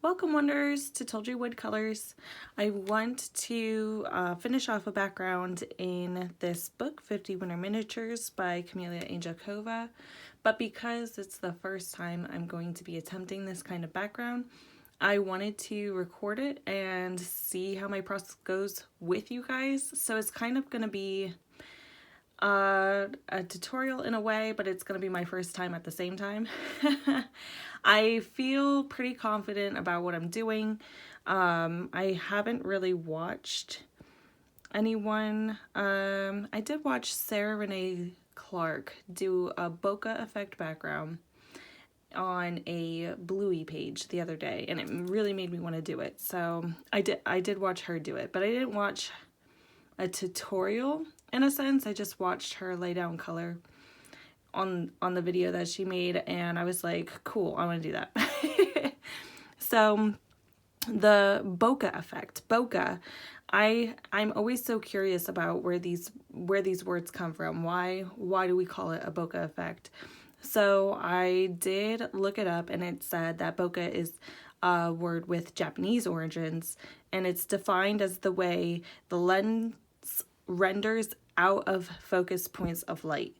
Welcome Wonders to Tildry Wood Colors. I want to finish off a background in this book, 50 Winter Miniatures by Kameliya Angelkova, but because it's the first time I'm going to be attempting this kind of background, I wanted to record it and see how my process goes with you guys. So it's kind of going to be a tutorial in a way, but it's going to be my first time at the same time. I feel pretty confident about what I'm doing. I haven't really watched anyone. I did watch Sarah Renee Clark do a bokeh effect background on a Bluey page the other day, and it really made me want to do it. So I did watch her do it, but I didn't watch a tutorial in a sense. I just watched her lay down color on the video that she made, and I was like, cool, I want to do that. So the bokeh effect, bokeh, I'm always so curious about where these words come from. Why do we call it a bokeh effect? So I did look it up, and it said that bokeh is a word with Japanese origins, and it's defined as the way the lens renders out of focus points of light.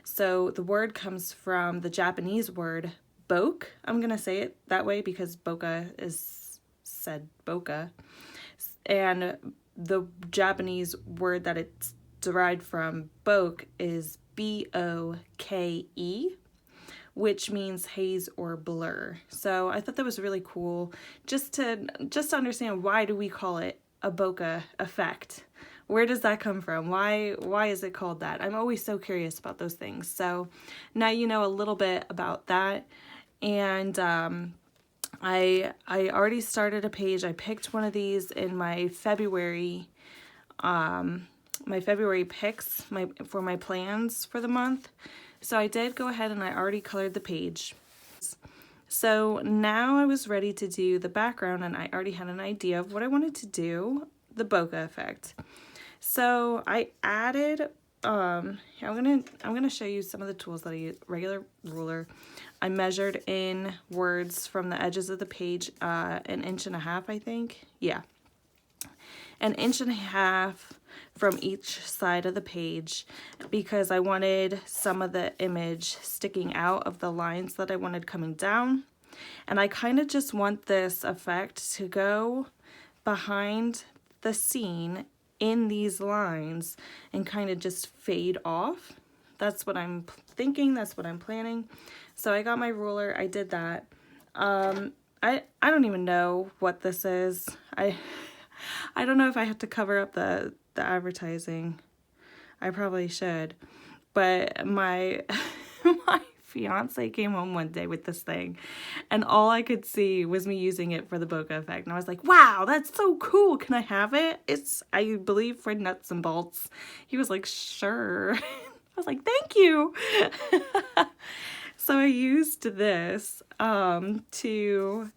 So the word comes from the Japanese word bokeh. I'm gonna say it that way because bokeh is said bokeh, and the Japanese word that it's derived from, bokeh, is B-O-K-E, which means haze or blur. So I thought that was really cool, just to understand, why do we call it a bokeh effect? Where does that come from? Why is it called that? I'm always so curious about those things. So now you know a little bit about that. And I already started a page. I picked one of these in my February picks for my plans for the month. So I did go ahead and I already colored the page. So now I was ready to do the background, and I already had an idea of what I wanted to do, the bokeh effect. So I added, I'm gonna show you some of the tools that I use. Regular ruler. I measured in words from the edges of the page, 1.5 inches, I think. Yeah. 1.5 inches from each side of the page, because I wanted some of the image sticking out of the lines that I wanted coming down. And I kind of just want this effect to go behind the scene in these lines and kind of just fade off. That's what I'm thinking, that's what I'm planning. So I got my ruler, I did that. I don't even know what this is. I don't know if I have to cover up the advertising. I probably should. But my my fiance came home one day with this thing, and all I could see was me using it for the bokeh effect. And I was like, wow, that's so cool. Can I have it? It's, I believe, for nuts and bolts. He was like, sure. I was like, thank you. So I used this to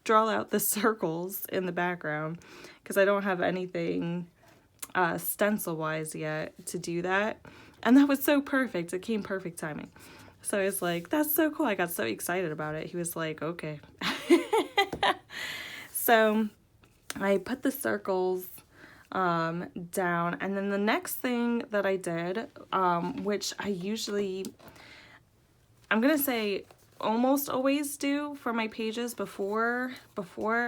draw out the circles in the background, because I don't have anything stencil wise yet to do that. And that was so perfect. It came perfect timing. So I was like, that's so cool. I got so excited about it. He was like, okay. So I put the circles down. And then the next thing that I did, which I usually, I'm going to say almost always do for my pages before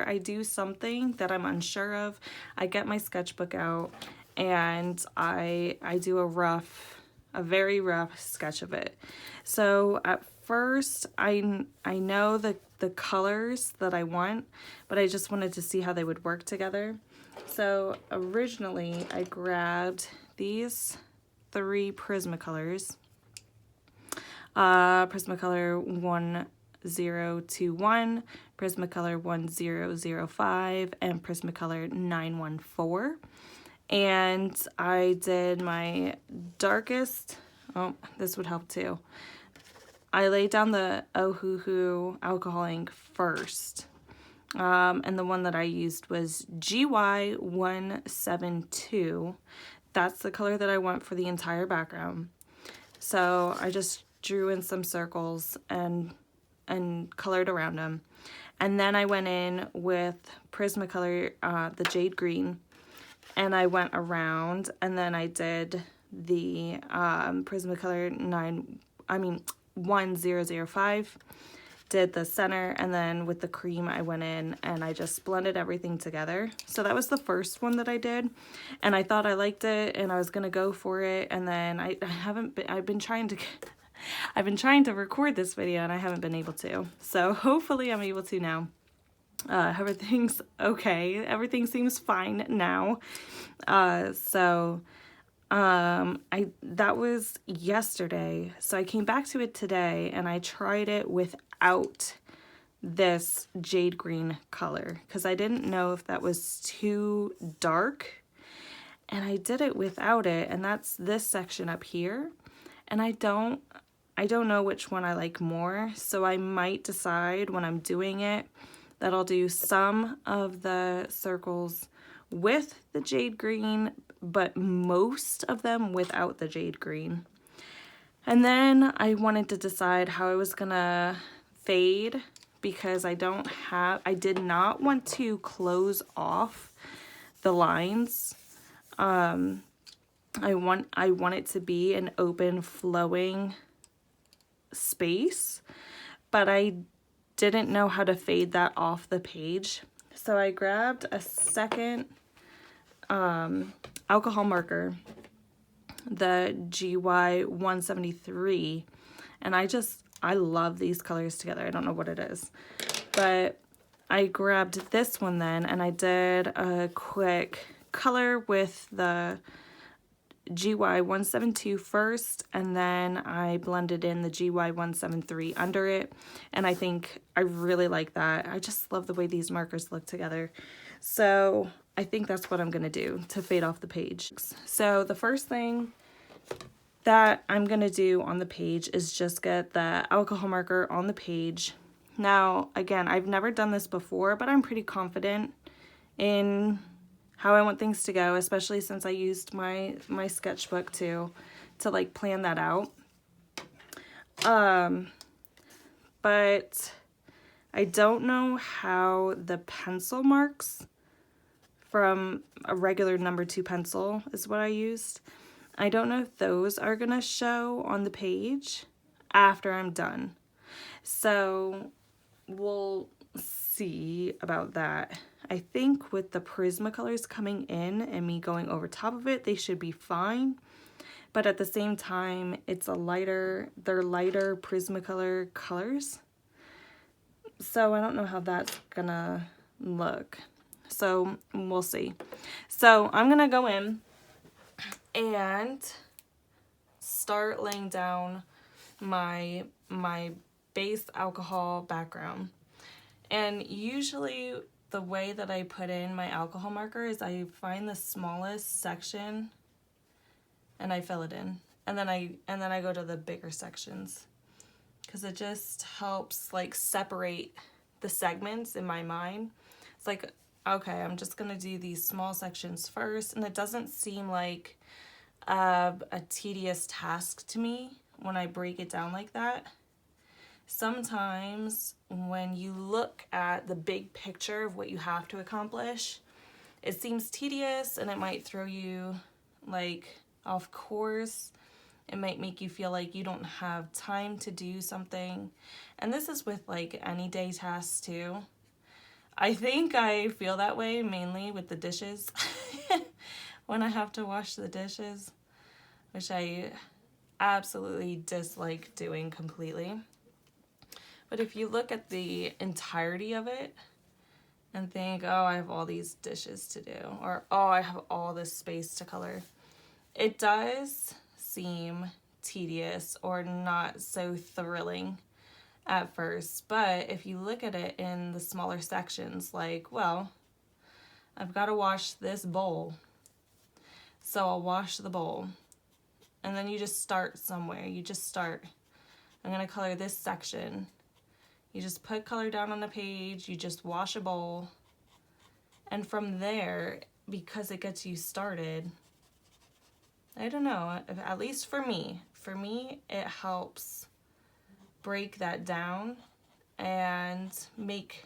I do something that I'm unsure of, I get my sketchbook out and I do a very rough sketch of it. So at first I know the colors that I want, but I just wanted to see how they would work together. So originally I grabbed these 3 Prismacolors. Prismacolor 1021, Prismacolor 1005, and Prismacolor 914. And I did my darkest, oh, this would help too. I laid down the Ohuhu alcohol ink first. And the one that I used was GY172. That's the color that I want for the entire background. So I just drew in some circles and and colored around them. And then I went in with Prismacolor, the Jade Green, and I went around, and then I did the Prismacolor 1005, did the center, and then with the cream I went in and I just blended everything together. So that was the first one that I did, and I thought I liked it and I was gonna go for it, and then I've been trying to record this video and I haven't been able to. So hopefully I'm able to now. Everything's okay. Everything seems fine now. That was yesterday. So I came back to it today and I tried it without this jade green color because I didn't know if that was too dark, and I did it without it, and that's this section up here, and I don't know which one I like more, so I might decide when I'm doing it that I'll do some of the circles with the jade green, but most of them without the jade green. And then I wanted to decide how I was gonna fade, because I did not want to close off the lines. I want it to be an open flowing space, but I didn't know how to fade that off the page. So I grabbed a second alcohol marker, the GY 173, and I love these colors together. I don't know what it is, but I grabbed this one then, and I did a quick color with the GY 172 first, and then I blended in the GY 173 under it, and I think I really like that. I just love the way these markers look together. So I think that's what I'm gonna do to fade off the page. So the first thing that I'm gonna do on the page is just get the alcohol marker on the page. Now, again, I've never done this before, but I'm pretty confident in how I want things to go, especially since I used my sketchbook to like plan that out. But I don't know how the pencil marks from a regular number 2 pencil is what I used. I don't know if those are gonna show on the page after I'm done. So we'll see about that. I think with the Prismacolors coming in and me going over top of it, they should be fine. But at the same time, they're lighter Prismacolor colors. So I don't know how that's gonna look. So we'll see. So I'm gonna go in and start laying down my base alcohol background. And usually the way that I put in my alcohol marker is I find the smallest section and I fill it in, and then I go to the bigger sections, because it just helps like separate the segments in my mind. It's like, okay, I'm just gonna do these small sections first, and it doesn't seem like a tedious task to me when I break it down like that. Sometimes when you look at the big picture of what you have to accomplish, it seems tedious and it might throw you like off course. It might make you feel like you don't have time to do something. And this is with like any day tasks too. I think I feel that way mainly with the dishes. When I have to wash the dishes, which I absolutely dislike doing completely. But if you look at the entirety of it and think, oh, I have all these dishes to do, or oh, I have all this space to color, it does seem tedious or not so thrilling at first. But if you look at it in the smaller sections, like, well, I've got to wash this bowl, so I'll wash the bowl. And then you just start somewhere. You just start. I'm going to color this section. You just put color down on the page, you just wash a bowl, and from there, because it gets you started, I don't know, at least for me, it helps break that down and make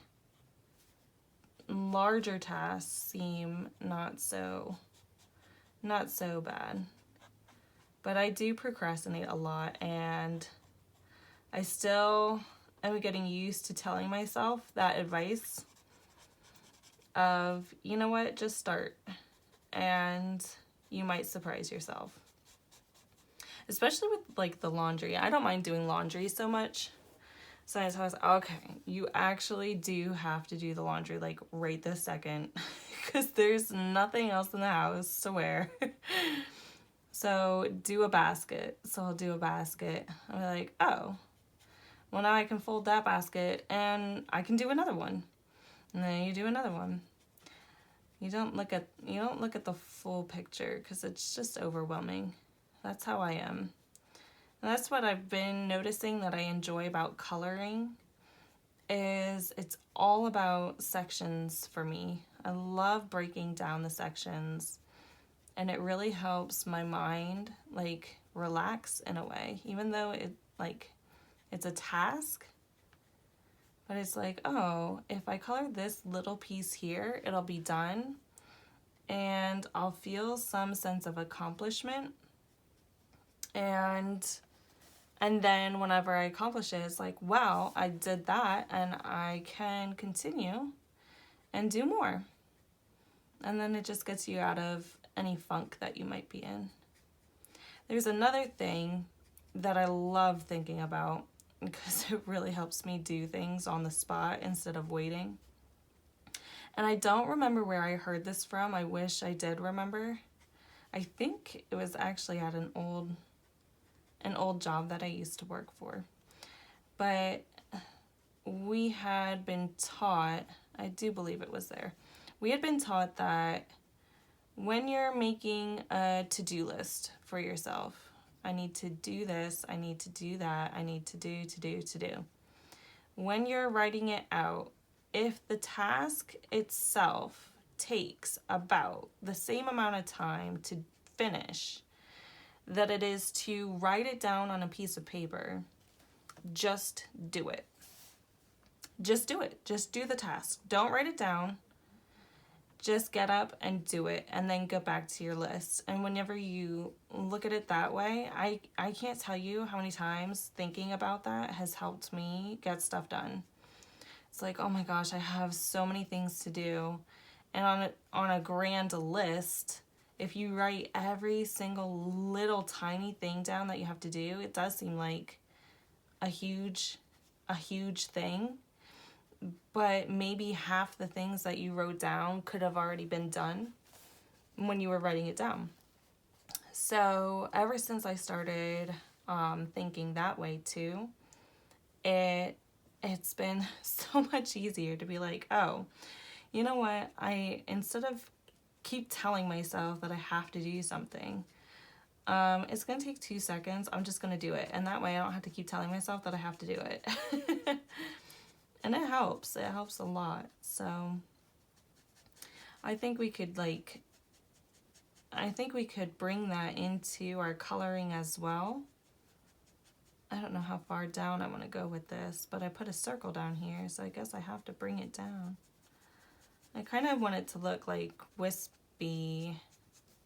larger tasks seem not so bad. But I do procrastinate a lot, and I still am getting used to telling myself that advice of, you know what, just start and you might surprise yourself. Especially with like the laundry. I don't mind doing laundry so much. So I was okay, you actually do have to do the laundry like right this second because there's nothing else in the house to wear. So do a basket. So I'll do a basket. I'm like, oh, well now I can fold that basket and I can do another one. And then you do another one. You don't look at the full picture because it's just overwhelming. That's how I am. And that's what I've been noticing that I enjoy about coloring is it's all about sections for me. I love breaking down the sections, and it really helps my mind like relax in a way, even though it's a task. But it's like, oh, if I color this little piece here, it'll be done and I'll feel some sense of accomplishment. And then whenever I accomplish it, it's like, wow, I did that and I can continue and do more. And then it just gets you out of any funk that you might be in. There's another thing that I love thinking about because it really helps me do things on the spot instead of waiting. And I don't remember where I heard this from. I wish I did remember. I think it was actually at an old job that I used to work for. But we had been taught, I do believe it was there, we had been taught that when you're making a to-do list for yourself, I need to do this, I need to do that, I need to do. When you're writing it out, if the task itself takes about the same amount of time to finish that it is to write it down on a piece of paper, just do it. Just do it. Just do the task. Don't write it down. Just get up and do it and then go back to your list. And whenever you look at it that way, I can't tell you how many times thinking about that has helped me get stuff done. It's like, oh my gosh, I have so many things to do. And on a grand list, if you write every single little tiny thing down that you have to do, it does seem like a huge thing. But maybe half the things that you wrote down could have already been done when you were writing it down. So ever since I started thinking that way too, it's been so much easier to be like, oh, you know what? Instead of keep telling myself that I have to do something, it's going to take 2 seconds. I'm just going to do it. And that way I don't have to keep telling myself that I have to do it. And it helps. It helps a lot. So I think we could bring that into our coloring as well. I don't know how far down I want to go with this, but I put a circle down here, so I guess I have to bring it down. I kind of want it to look like wispy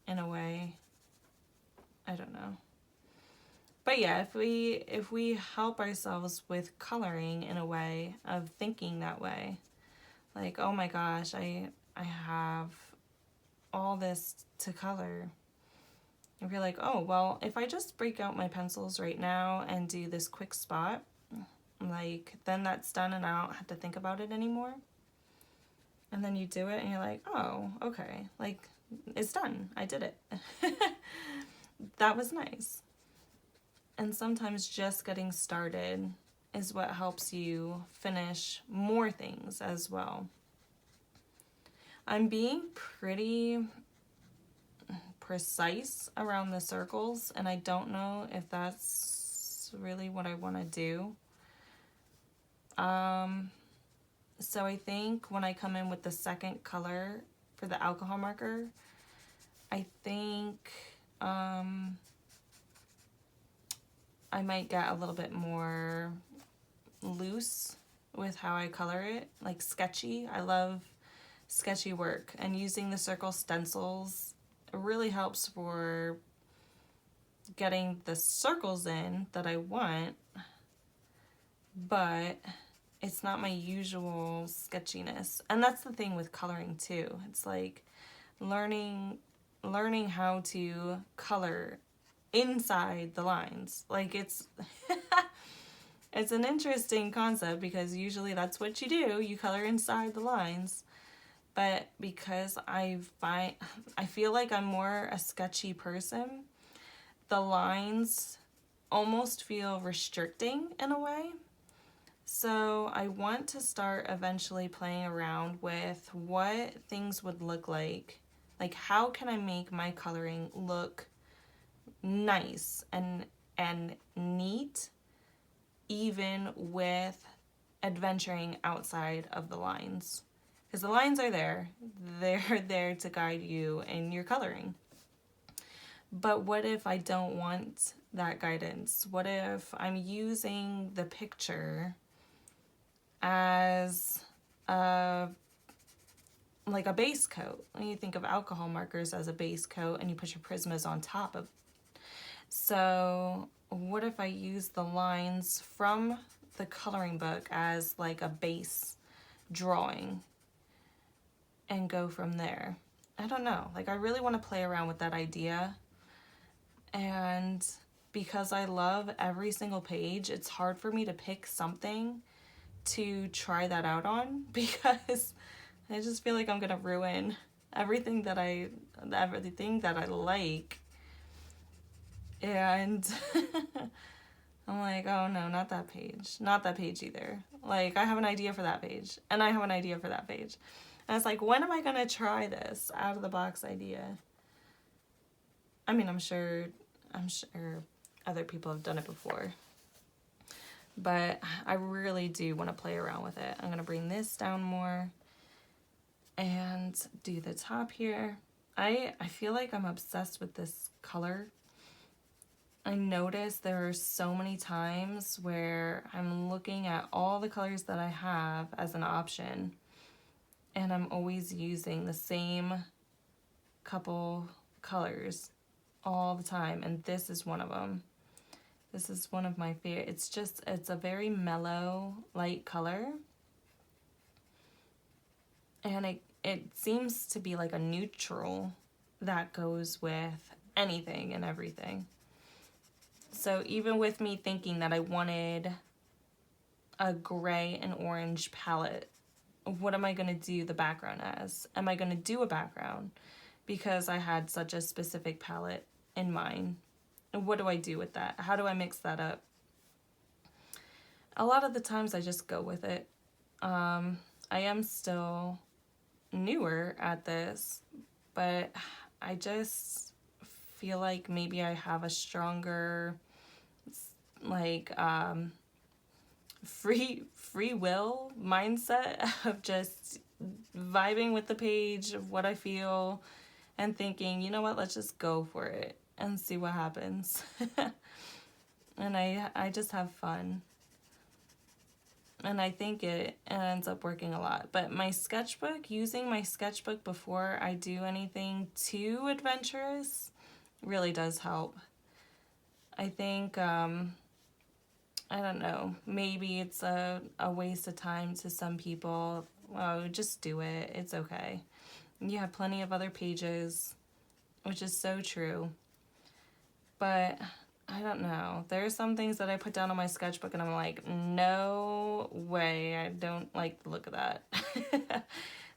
in a way. I don't know. But yeah, if we help ourselves with coloring in a way of thinking that way, like, oh my gosh, I have all this to color. If you're like, oh, well, if I just break out my pencils right now and do this quick spot, like, then that's done and I don't have to think about it anymore. And then you do it and you're like, oh, okay, like, it's done. I did it. That was nice. And sometimes just getting started is what helps you finish more things as well. I'm being pretty precise around the circles, and I don't know if that's really what I want to do. So I think when I come in with the second color for the alcohol marker, I think I might get a little bit more loose with how I color it, like sketchy. I love sketchy work, and using the circle stencils really helps for getting the circles in that I want, but it's not my usual sketchiness. And that's the thing with coloring too. It's like learning how to color inside the lines. Like it's it's an interesting concept, because usually that's what you do. You color inside the lines. But because I feel like I'm more a sketchy person, the lines almost feel restricting in a way. So I want to start eventually playing around with what things would look like. Like, how can I make my coloring look nice and neat, even with adventuring outside of the lines? Because the lines are there. They're there to guide you in your coloring. But what if I don't want that guidance? What if I'm using the picture as like a base coat? When you think of alcohol markers as a base coat and you put your Prismas on top of. So what if I use the lines from the coloring book as like a base drawing and go from there? I don't know. Like, I really want to play around with that idea. And because I love every single page, it's hard for me to pick something to try that out on, because I just feel like I'm gonna ruin everything that I like. And I'm like, oh no, not that page. Not that page either. Like, I have an idea for that page, and I have an idea for that page. And it's like, when am I gonna try this out of the box idea? I mean, I'm sure other people have done it before, but I really do want to play around with it. I'm gonna bring this down more and do the top here. I feel like I'm obsessed with this color. I notice there are so many times where I'm looking at all the colors that I have as an option, and I'm always using the same couple colors all the time, and this is one of them. This is one of my favorite. It's a very mellow, light color, and it seems to be like a neutral that goes with anything and everything. So even with me thinking that I wanted a gray and orange palette, what am I going to do the background as? Am I going to do a background? Because I had such a specific palette in mind. And what do I do with that? How do I mix that up? A lot of the times I just go with it. I am still newer at this, but I just feel like maybe I have a stronger, like, free will mindset of just vibing with the page of what I feel and thinking, you know what, let's just go for it and see what happens. And I just have fun. And I think it ends up working a lot. But my sketchbook, using my sketchbook before I do anything too adventurous, really does help. I think, I don't know, maybe it's a waste of time to some people. Oh, just do it. It's okay. You have plenty of other pages, which is so true. But I don't know. There are some things that I put down on my sketchbook and I'm like, no way. I don't like the look of that.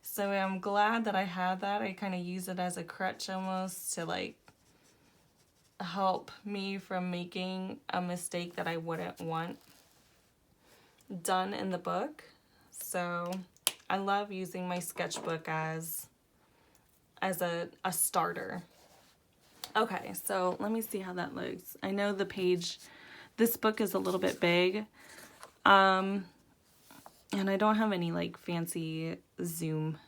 So I'm glad that I have that. I kind of use it as a crutch almost to like help me from making a mistake that I wouldn't want done in the book. So I love using my sketchbook as a starter. Okay, so let me see how that looks. I know the page, this book is a little bit big, and I don't have any like fancy zoom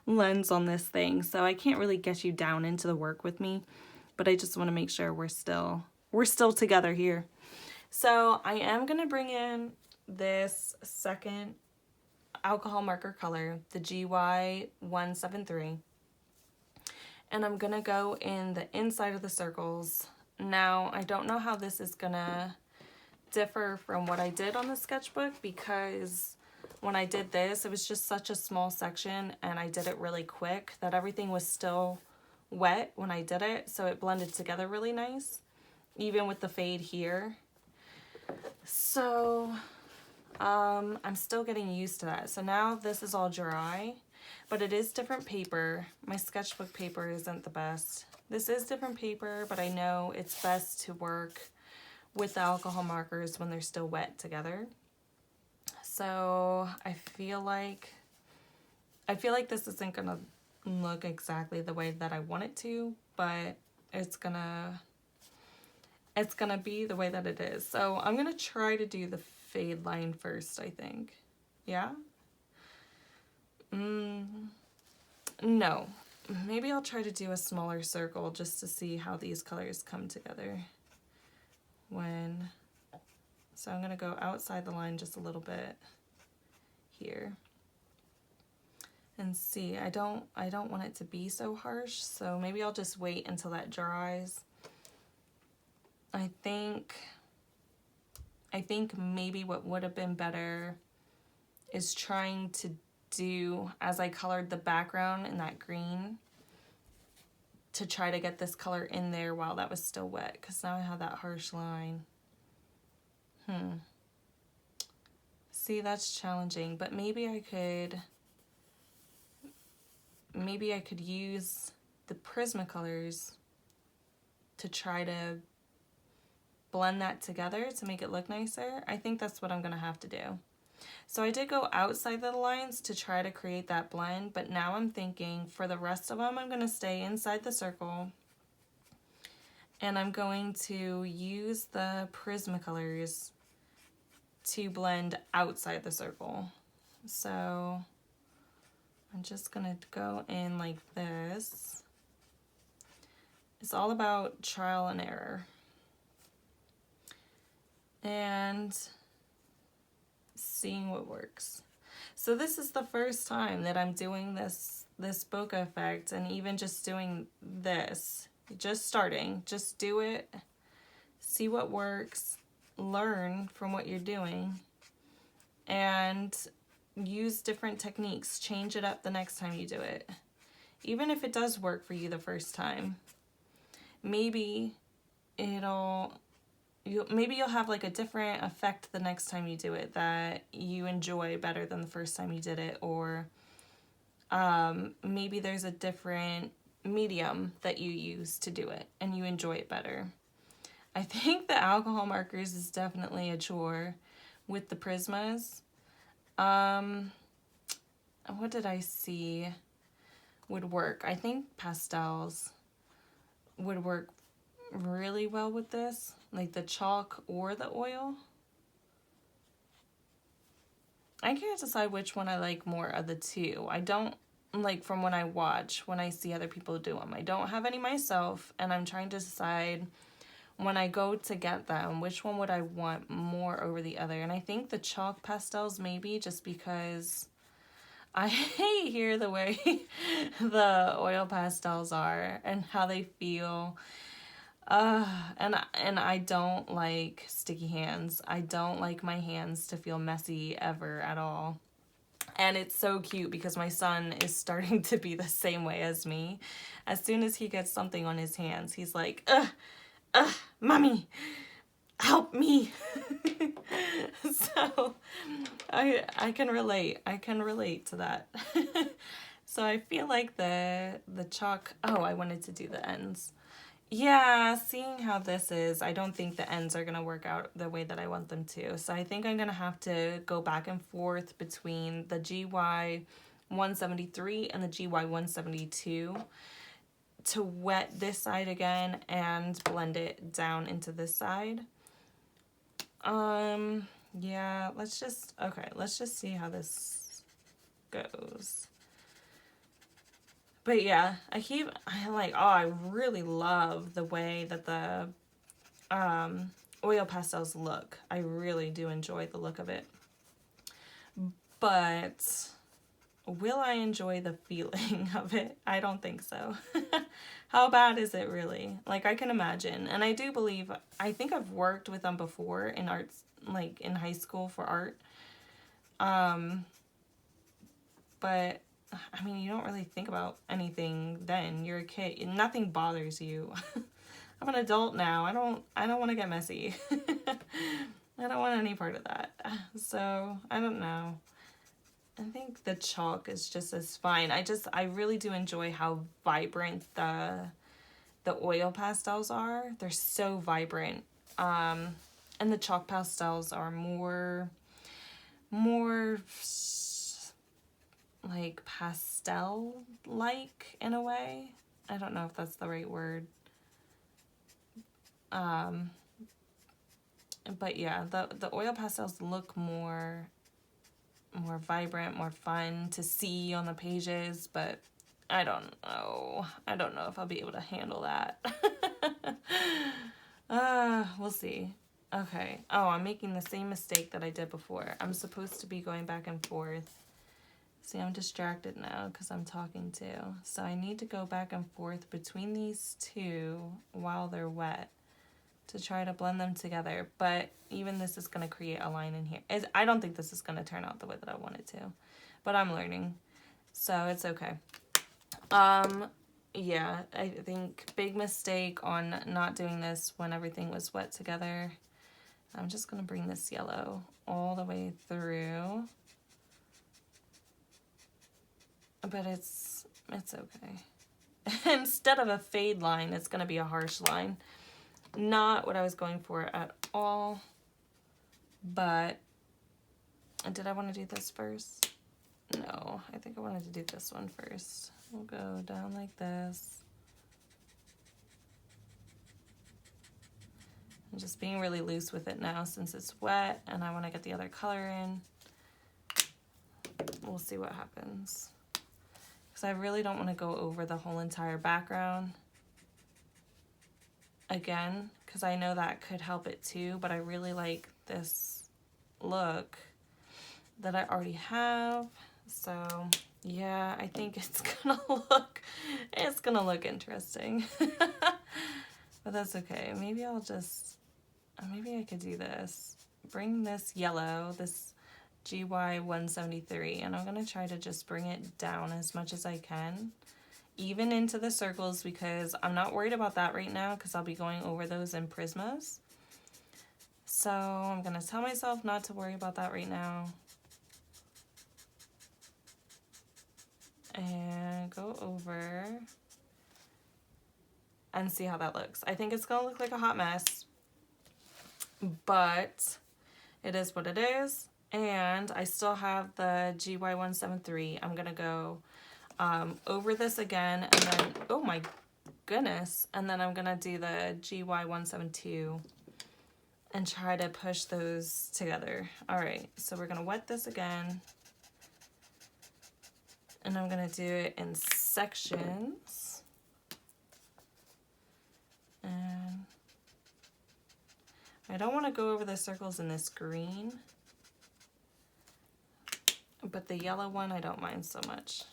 lens on this thing, so I can't really get you down into the work with me, but I just want to make sure we're still together here. So I am going to bring in this second alcohol marker color, the GY173, and I'm gonna go in the inside of the circles. Now, I don't know how this is gonna differ from what I did on the sketchbook, because when I did this, it was just such a small section and I did it really quick that everything was still wet when I did it, so it blended together really nice, even with the fade here. So I'm still getting used to that. So now this is all dry, but it is different paper. My sketchbook paper isn't the best. This is different paper, but I know it's best to work with the alcohol markers when they're still wet together. So I feel like this isn't gonna look exactly the way that I want it to, but it's gonna be the way that it is. So I'm gonna try to do the fade line first, I think. Yeah? No. Maybe I'll try to do a smaller circle just to see how these colors come together so I'm gonna go outside the line just a little bit here and see. I don't want it to be so harsh, so maybe I'll just wait until that dries. I think maybe what would have been better is trying to do, as I colored the background in that green, to try to get this color in there while that was still wet, because now I have that harsh line. See, that's challenging, but maybe I could use the Prismacolors to try to blend that together to make it look nicer. I think that's what I'm gonna have to do. So I did go outside the lines to try to create that blend, but now I'm thinking for the rest of them, I'm gonna stay inside the circle and I'm going to use the Prismacolors to blend outside the circle. So I'm just gonna go in like this. It's all about trial and error and seeing what works. So this is the first time that I'm doing this bokeh effect, and even just doing this, just starting, just do it, see what works, learn from what you're doing, and use different techniques. Change it up the next time you do it. Even if it does work for you the first time, maybe you'll have like a different effect the next time you do it that you enjoy better than the first time you did it, or maybe there's a different medium that you use to do it and you enjoy it better. I think the alcohol markers is definitely a chore with the Prismas. What did I see would work? I think pastels would work really well with this, like the chalk or the oil. I can't decide which one I like more of the two. I don't like, from when I watch, when I see other people do them. I don't have any myself, and I'm trying to decide when I go to get them, which one would I want more over the other. And I think the chalk pastels maybe, just because I hear the way the oil pastels are and how they feel. And I don't like sticky hands. I don't like my hands to feel messy ever at all. And it's so cute because my son is starting to be the same way as me. As soon as he gets something on his hands, he's like, mommy, help me. So I can relate. I can relate to that. So I feel like the chalk, I wanted to do the ends. Yeah, seeing how this is, I don't think the ends are going to work out the way that I want them to. So I think I'm going to have to go back and forth between the GY173 and the GY172 to wet this side again and blend it down into this side. Yeah, let's just see how this goes. But yeah, I really love the way that the oil pastels look. I really do enjoy the look of it. but will I enjoy the feeling of it? I don't think so. How bad is it really? Like, I can imagine. And I do believe, I think I've worked with them before in arts, like in high school for art. But I mean, you don't really think about anything then. You're a kid. Nothing bothers you. I'm an adult now. I don't want to get messy. I don't want any part of that. So, I don't know. I think the chalk is just as fine. I really do enjoy how vibrant the oil pastels are. They're so vibrant. And the chalk pastels are more like pastel-like in a way. I don't know if that's the right word. But yeah, the oil pastels look more vibrant, more fun to see on the pages, but I don't know. I don't know if I'll be able to handle that. We'll see. Okay. Oh, I'm making the same mistake that I did before. I'm supposed to be going back and forth. See, I'm distracted now because I'm talking too. So I need to go back and forth between these two while they're wet to try to blend them together. But even this is going to create a line in here. I don't think this is going to turn out the way that I want it to. But I'm learning. So it's okay. Yeah, I think big mistake on not doing this when everything was wet together. I'm just going to bring this yellow all the way through. But it's okay. Instead of a fade line, it's going to be a harsh line. Not what I was going for at all. But did I want to do this first? No, I think I wanted to do this one first. We'll go down like this. I'm just being really loose with it now since it's wet and I want to get the other color in. We'll see what happens. Because I really don't want to go over the whole entire background again, because I know that could help it too, but I really like this look that I already have. So yeah, I think it's gonna look interesting. But that's okay. Maybe maybe I could do this. Bring this yellow, this GY 173, and I'm gonna try to just bring it down as much as I can, even into the circles, because I'm not worried about that right now because I'll be going over those in Prismas. So I'm gonna tell myself not to worry about that right now. And go over and see how that looks. I think it's gonna look like a hot mess, but it is what it is. And I still have the GY 173. I'm gonna go over this again, and then, oh my goodness, and then I'm gonna do the GY 172 and try to push those together. All right, so we're gonna wet this again, and I'm gonna do it in sections. And I don't want to go over the circles in this green, but the yellow one I don't mind so much.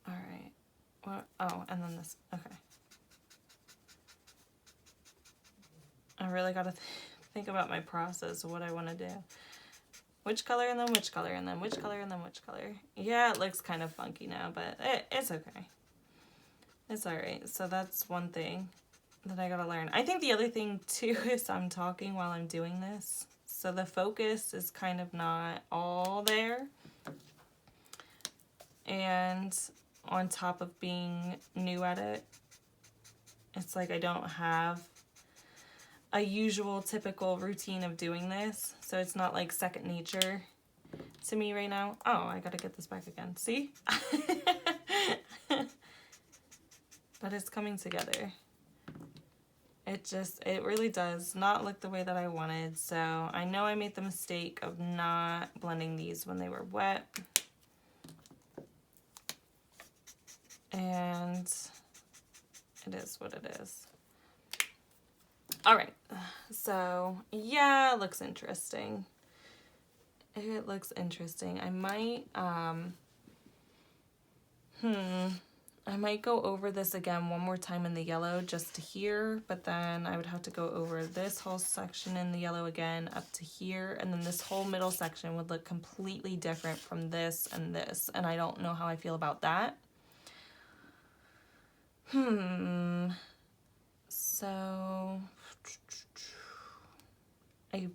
All right. Well, oh, and then this. Okay. I really got to think about my process of what I want to do. Which color and then which color and then which color and then which color. Yeah, it looks kind of funky now, but it's okay. It's all right. So that's one thing that I got to learn. I think the other thing too is I'm talking while I'm doing this. So the focus is kind of not all there. And on top of being new at it, it's like I don't have a usual typical routine of doing this, so it's not like second nature to me right now. Oh, I gotta get this back again. See? But it's coming together. It really does not look the way that I wanted, so I know I made the mistake of not blending these when they were wet. And it is what it is. All right, so yeah, it looks interesting. It looks interesting. I might, I might go over this again one more time in the yellow just to here, but then I would have to go over this whole section in the yellow again up to here, and then this whole middle section would look completely different from this, and I don't know how I feel about that. So I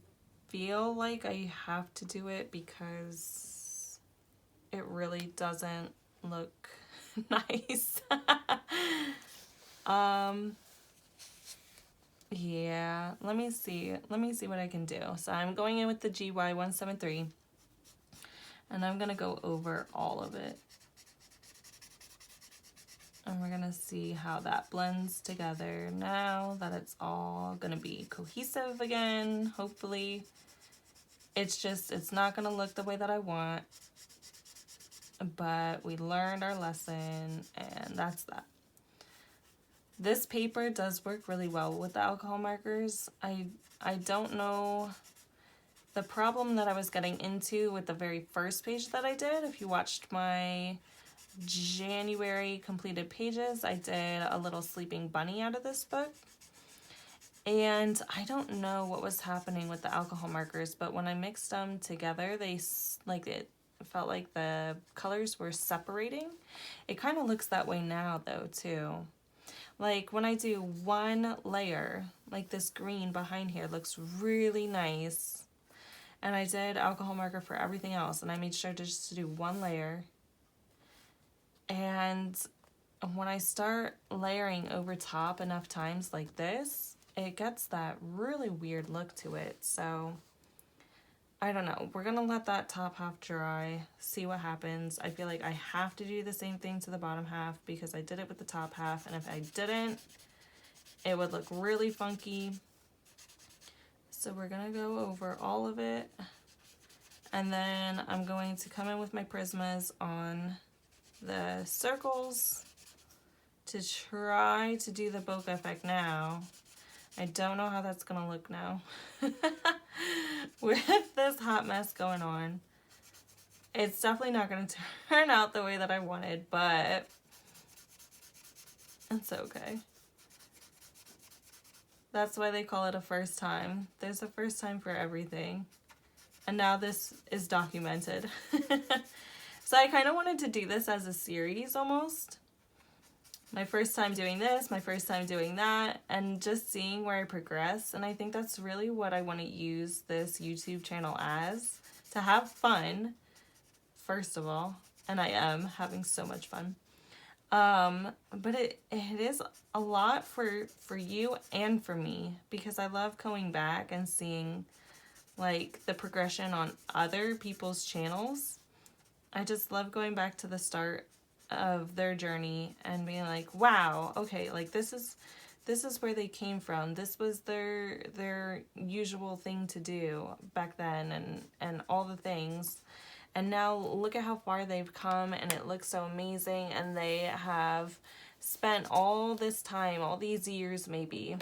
feel like I have to do it because it really doesn't look nice. Yeah, let me see what I can do. So I'm going in with the GY173, and I'm gonna go over all of it, and we're gonna see how that blends together now that it's all gonna be cohesive again. Hopefully it's not gonna look the way that I want, but we learned our lesson, and that's that. This paper does work really well with the alcohol markers. I don't know the problem that I was getting into with the very first page that I did. If you watched my January completed pages, I did a little sleeping bunny out of this book. And I don't know what was happening with the alcohol markers, but when I mixed them together, it felt like the colors were separating. It kind of looks that way now though too. Like when I do one layer, like this green behind here looks really nice. And I did alcohol marker for everything else, and I made sure just to do one layer. And when I start layering over top enough times like this, it gets that really weird look to it. So I don't know. We're going to let that top half dry, see what happens. I feel like I have to do the same thing to the bottom half because I did it with the top half, and if I didn't, it would look really funky. So we're going to go over all of it, and then I'm going to come in with my Prismas on the circles to try to do the bokeh effect now. I don't know how that's gonna look now with this hot mess going on. It's definitely not gonna turn out the way that I wanted, but it's okay. That's why they call it a first time. There's a first time for everything. And now this is documented. So I kind of wanted to do this as a series almost. My first time doing this, my first time doing that, and just seeing where I progress. And I think that's really what I want to use this YouTube channel as, to have fun, first of all, and I am having so much fun. But it is a lot for you and for me, because I love going back and seeing like the progression on other people's channels. I just love going back to the start of their journey and being like, wow, okay, like this is where they came from. This was their usual thing to do back then, and all the things. And now look at how far they've come, and it looks so amazing, and they have spent all this time, all these years maybe,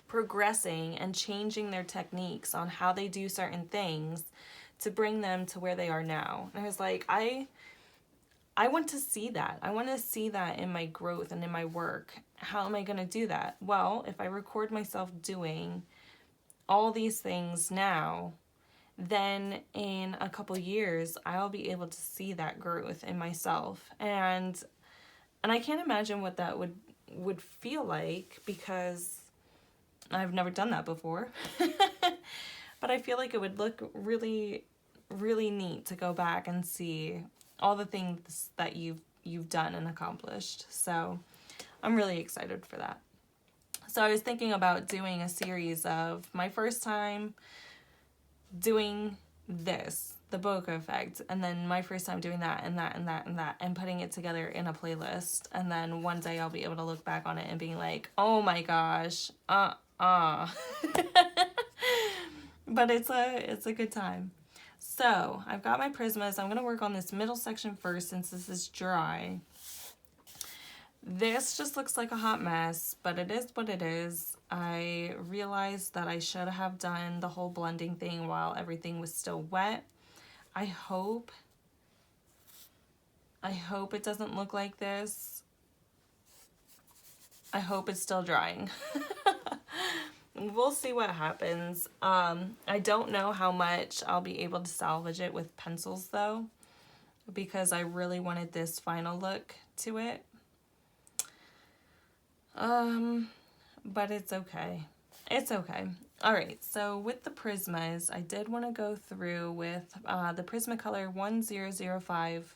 progressing and changing their techniques on how they do certain things to bring them to where they are now. And I was like, I want to see that. I want to see that in my growth and in my work. How am I going to do that? Well, if I record myself doing all these things now, then in a couple years, I'll be able to see that growth in myself. And I can't imagine what that would feel like, because I've never done that before. But I feel like it would look really, really neat to go back and see all the things that you've done and accomplished. So I'm really excited for that. So I was thinking about doing a series of my first time doing this, the bokeh effect, and then my first time doing that and that and that and that, and putting it together in a playlist. And then one day I'll be able to look back on it and being like, oh my gosh, But it's a good time. So I've got my Prismas. I'm going to work on this middle section first since this is dry. This just looks like a hot mess, but it is what it is. I realized that I should have done the whole blending thing while everything was still wet. I hope it doesn't look like this. I hope it's still drying. We'll see what happens. I don't know how much I'll be able to salvage it with pencils though, because I really wanted this final look to it. But it's okay. It's okay. All right, so with the Prismas, I did want to go through with the Prismacolor 1005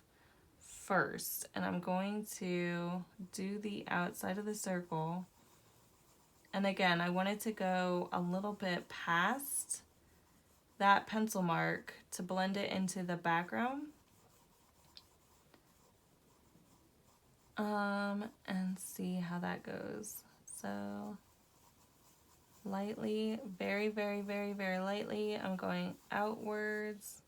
first, and I'm going to do the outside of the circle. And again, I wanted to go a little bit past that pencil mark to blend it into the background. And see how that goes. So lightly, very, very, very, very lightly, I'm going outwards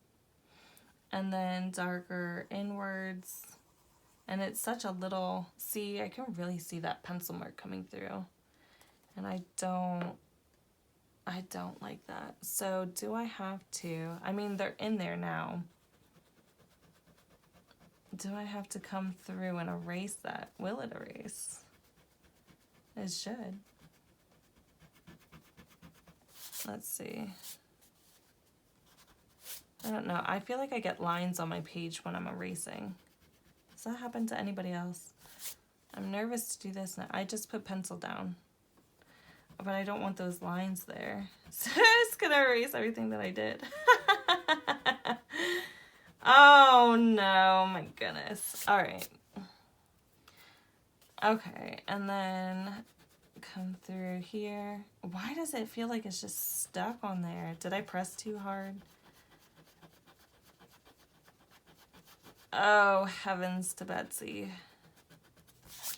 and then darker inwards. And it's such a little, see, I can really see that pencil mark coming through. And I don't like that. So do I have to, I mean, they're in there now. Do I have to come through and erase that? Will it erase? It should. Let's see. I don't know. I feel like I get lines on my page when I'm erasing. Does that happen to anybody else? I'm nervous to do this now. I just put pencil down. But I don't want those lines there. So it's gonna erase everything that I did. Oh no, my goodness. All right. Okay, and then come through here. Why does it feel like it's just stuck on there? Did I press too hard? Oh, heavens to Betsy.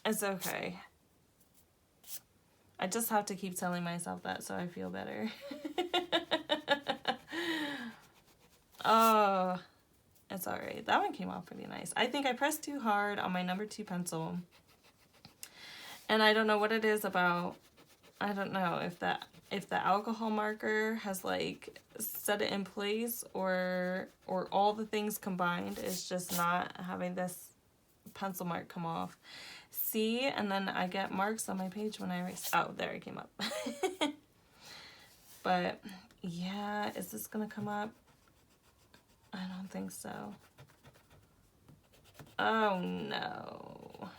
It's okay. I just have to keep telling myself that so I feel better. Oh, it's all right. That one came out pretty nice. I think I pressed too hard on my number 2 pencil. And I don't know what it is about, I don't know if the alcohol marker has like set it in place or all the things combined is just not having this pencil mark come off. See, and then I get marks on my page when I erase. Oh, there it came up. But yeah, is this gonna come up? I don't think so. Oh no.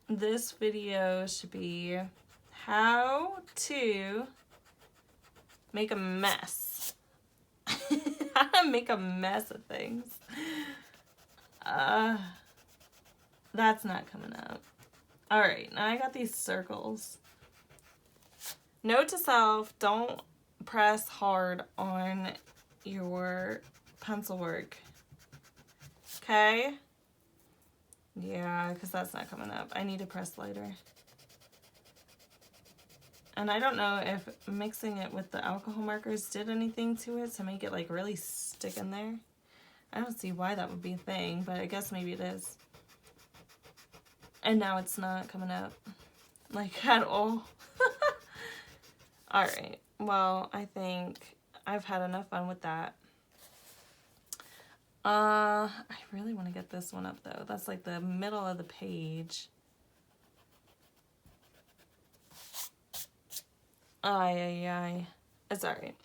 This video should be how to make a mess. How to make a mess of things. That's not coming up. All right, now I got these circles. Note to self, don't press hard on your pencil work. Okay? Yeah, because that's not coming up. I need to press lighter. And I don't know if mixing it with the alcohol markers did anything to it to make it like really stick in there. I don't see why that would be a thing, but I guess maybe it is. And now it's not coming up, like, at all. Alright, well, I think I've had enough fun with that. I really want to get this one up, though. That's like the middle of the page. Ay. It's alright.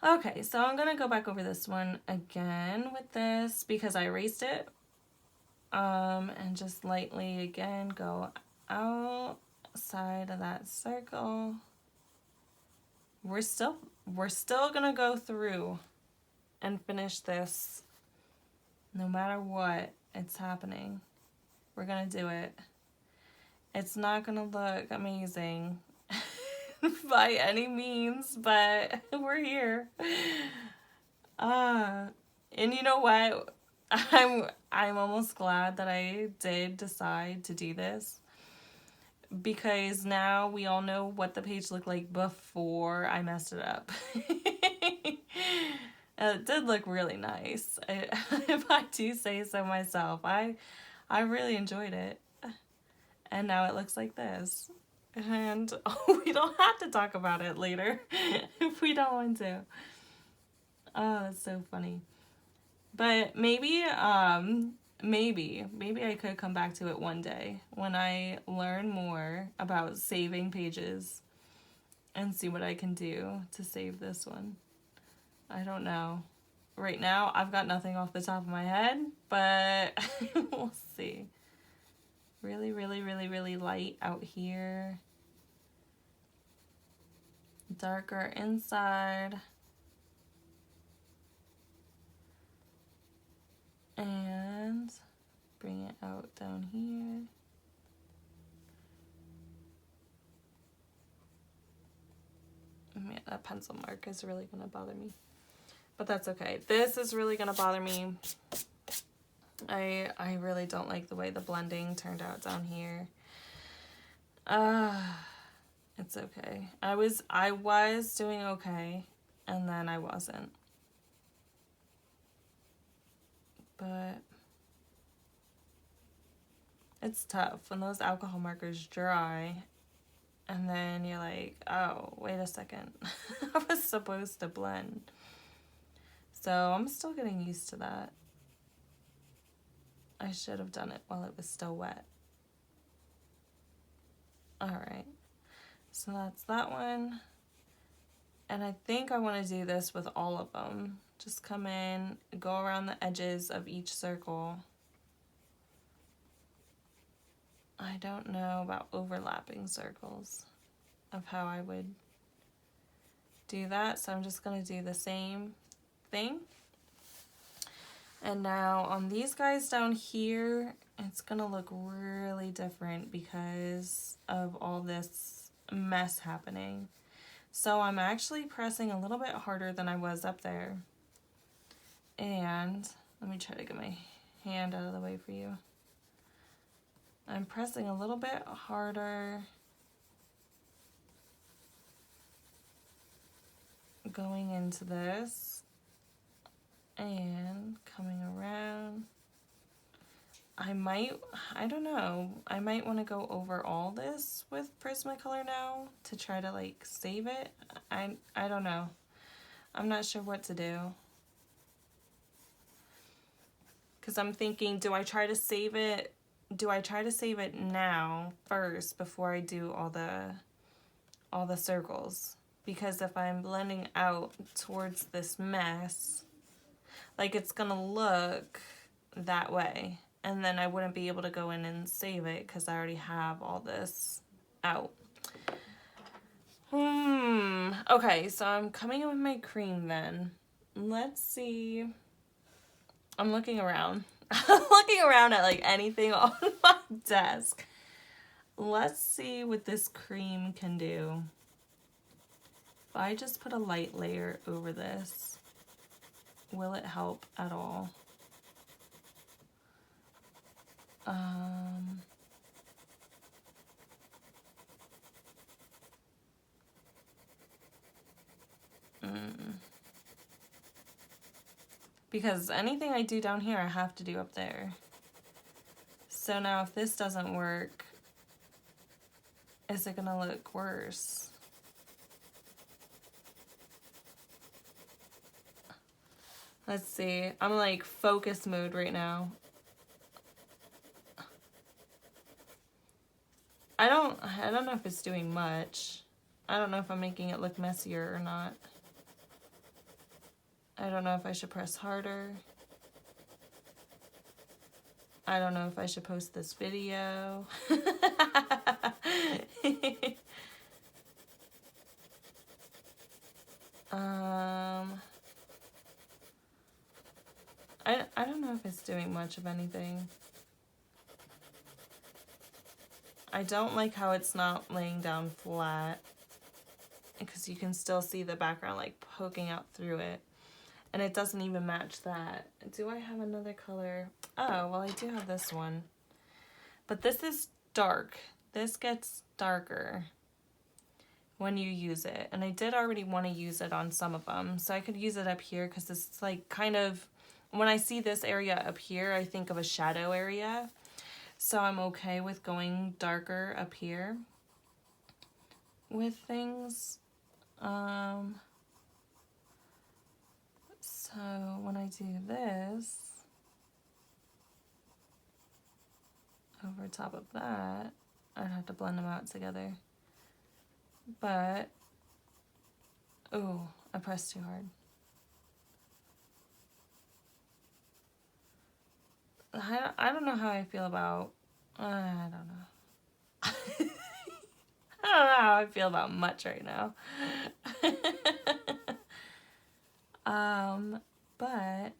Okay, so I'm going to go back over this one again with this because I erased it. And just lightly again go outside of that circle. We're still gonna go through and finish this no matter what it's happening. We're gonna do it. It's not gonna look amazing by any means, but we're here. And you know what? I'm almost glad that I did decide to do this because now we all know what the page looked like before I messed it up. It did look really nice. If I do say so myself, I really enjoyed it. And now it looks like this. And we don't have to talk about it later if we don't want to. Oh, that's so funny. But maybe I could come back to it one day when I learn more about saving pages and see what I can do to save this one. I don't know. Right now, I've got nothing off the top of my head, but we'll see. Really, really, really, really light out here. Darker inside. And bring it out down here. Man, that pencil mark is really going to bother me. But that's okay. This is really going to bother me. I really don't like the way the blending turned out down here. It's okay. I was doing okay, and then I wasn't. But it's tough when those alcohol markers dry, and then you're like, oh, wait a second. I was supposed to blend. So I'm still getting used to that. I should have done it while it was still wet. Alright, so that's that one. And I think I want to do this with all of them. Just come in, go around the edges of each circle. I don't know about overlapping circles of how I would do that, so I'm just going to do the same thing. And now on these guys down here, it's going to look really different because of all this mess happening. So I'm actually pressing a little bit harder than I was up there. And let me try to get my hand out of the way for you. I'm pressing a little bit harder. Going into this. And coming around. I don't know, I might want to go over all this with Prismacolor now to try to like save it. I don't know. I'm not sure what to do. Because I'm thinking, do I try to save it? Do I try to save it now first before I do all the circles? Because if I'm blending out towards this mess, like it's gonna look that way. And then I wouldn't be able to go in and save it because I already have all this out. Okay, so I'm coming in with my cream then. Let's see. I'm looking around. I'm looking around at like anything on my desk. Let's see what this cream can do. If I just put a light layer over this, will it help at all? Because anything I do down here, I have to do up there. So now if this doesn't work, is it gonna look worse? Let's see. I'm like focus mode right now. I don't know if it's doing much. I don't know if I'm making it look messier or not. I don't know if I should press harder. I don't know if I should post this video. I don't know if it's doing much of anything. I don't like how it's not laying down flat because you can still see the background like poking out through it. And it doesn't even match that. Do I have another color? Oh, well, I do have this one. But this is dark. This gets darker when you use it. And I did already want to use it on some of them. So I could use it up here because it's like kind of, when I see this area up here, I think of a shadow area. So I'm okay with going darker up here with things. So when I do this over top of that, I'd have to blend them out together. But, oh, I pressed too hard. I don't know how I feel about, I don't know. I don't know how I feel about much right now. But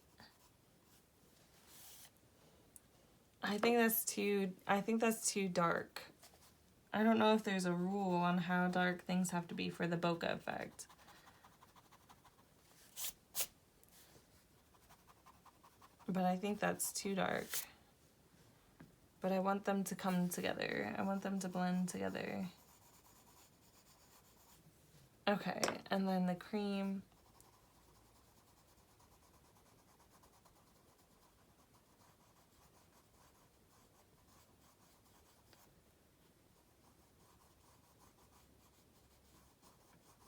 I think that's too dark. I don't know if there's a rule on how dark things have to be for the bokeh effect. But I think that's too dark. But I want them to come together. I want them to blend together. Okay, and then the cream.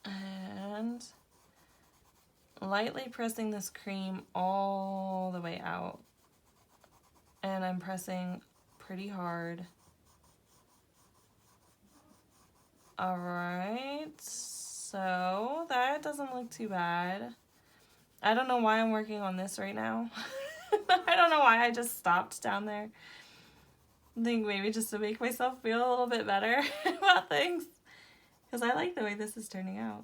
And lightly pressing this cream all the way out. And I'm pressing pretty hard. All right, so that doesn't look too bad. I don't know why I'm working on this right now. I don't know why I just stopped down there. I think maybe just to make myself feel a little bit better about things. Because I like the way this is turning out.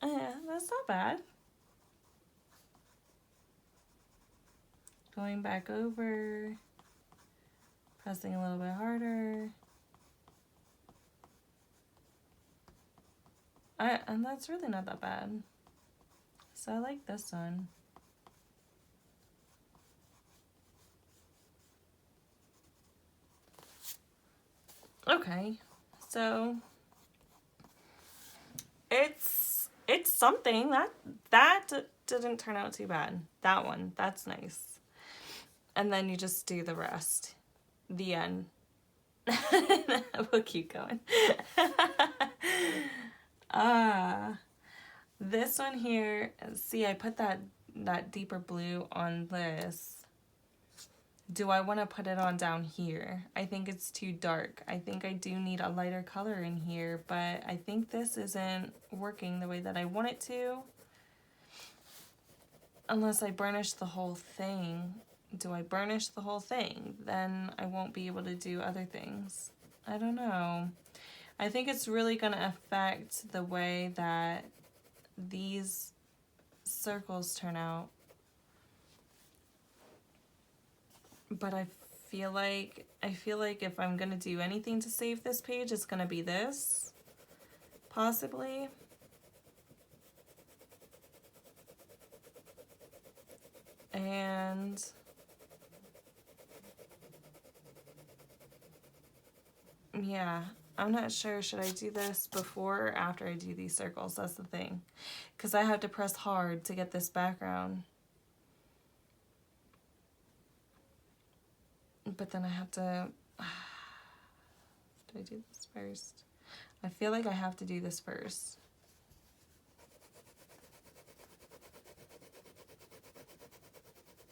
Yeah, that's not bad. Going back over. Pressing a little bit harder. And that's really not that bad. So I like this one. Okay, so it's something. That didn't turn out too bad. That one, that's nice. And then you just do the rest. The end. We'll keep going. This one here, see, I put that deeper blue on this. Do I want to put it on down here? I think it's too dark. I think I do need a lighter color in here, but I think this isn't working the way that I want it to. Unless I burnish the whole thing. Do I burnish the whole thing? Then I won't be able to do other things. I don't know. I think it's really going to affect the way that these circles turn out. But I feel like if I'm going to do anything to save this page, it's going to be this. Possibly. And yeah, I'm not sure. Should I do this before or after I do these circles? That's the thing. Because I have to press hard to get this background. But then I have to... Do I do this first? I feel like I have to do this first.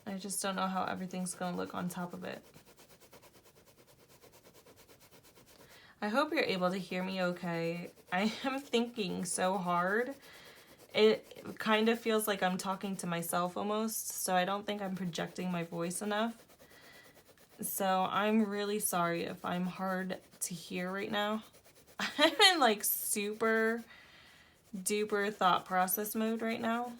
I just don't know how everything's going to look on top of it. I hope you're able to hear me okay. I am thinking so hard. It kind of feels like I'm talking to myself almost, so I don't think I'm projecting my voice enough. So I'm really sorry if I'm hard to hear right now. I'm in like super duper thought process mode right now.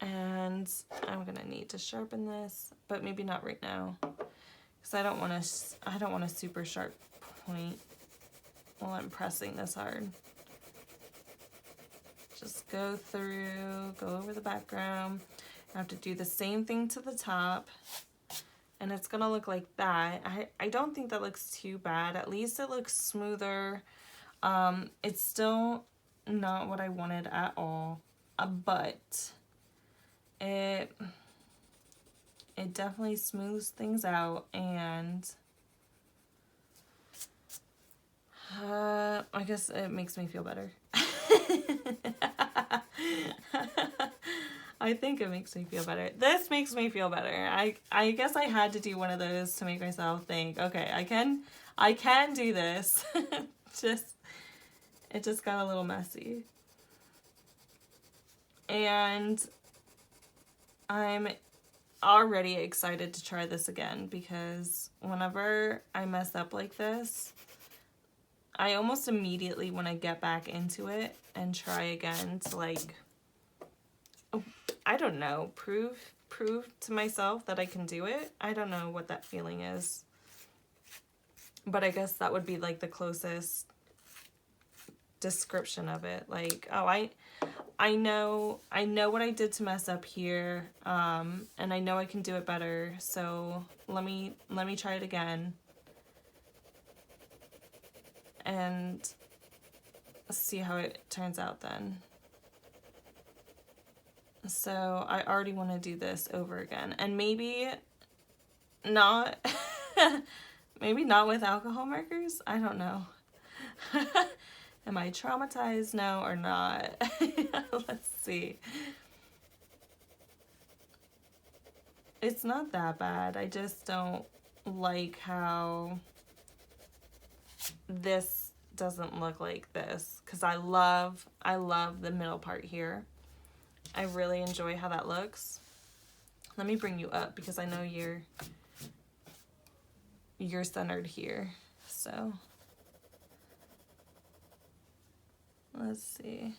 And I'm gonna need to sharpen this, but maybe not right now. Because I don't want a super sharp point while I'm pressing this hard. Just go through, go over the background. I have to do the same thing to the top. And it's gonna look like that. I don't think that looks too bad. At least it looks smoother. It's still not what I wanted at all. But it definitely smooths things out, and I guess it makes me feel better. I think it makes me feel better. This makes me feel better. I guess I had to do one of those to make myself think, okay, I can do this. It just got a little messy. And I'm already excited to try this again, because whenever I mess up like this, I almost immediately want to get back into it and try again to, like, I don't know, prove to myself that I can do it. I don't know what that feeling is, but I guess that would be like the closest description of it. Like, oh, I know what I did to mess up here, and I know I can do it better. So let me try it again, and see how it turns out then. So I already want to do this over again, and maybe not, maybe not with alcohol markers. I don't know. Am I traumatized now or not? Let's see. It's not that bad. I just don't like how this doesn't look like this, because I love the middle part here. I really enjoy how that looks. Let me bring you up, because I know you're centered here. So let's see.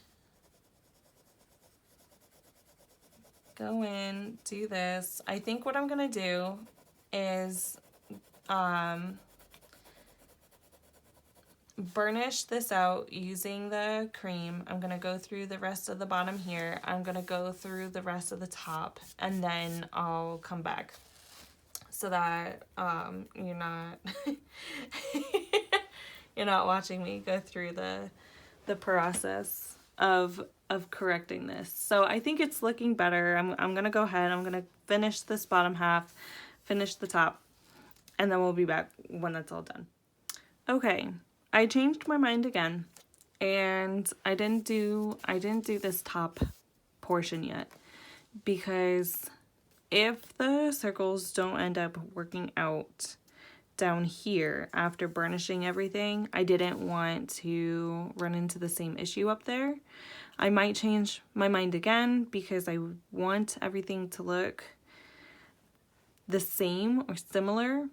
Go in, do this. I think what I'm gonna do is burnish this out using the cream. I'm gonna go through the rest of the bottom here. I'm gonna go through the rest of the top, and then I'll come back so that you're not you're not watching me go through the process of correcting this. So I think it's looking better. I'm gonna go ahead, I'm gonna finish this bottom half, finish the top, and then we'll be back when that's all done. Okay, I changed my mind again, and I didn't do this top portion yet, because if the circles don't end up working out down here after burnishing everything, I didn't want to run into the same issue up there. I might change my mind again, because I want everything to look the same or similar.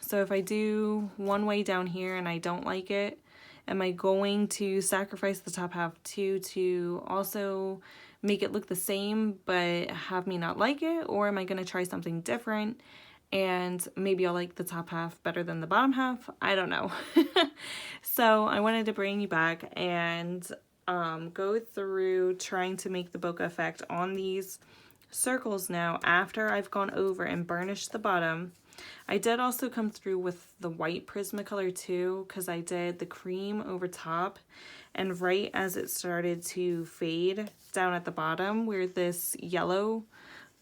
So if I do one way down here and I don't like it, am I going to sacrifice the top half too to also make it look the same but have me not like it? Or am I going to try something different and maybe I'll like the top half better than the bottom half? I don't know. So I wanted to bring you back and go through trying to make the bokeh effect on these circles now after I've gone over and burnished the bottom. I did also come through with the white Prismacolor too, because I did the cream over top, and right as it started to fade down at the bottom where this yellow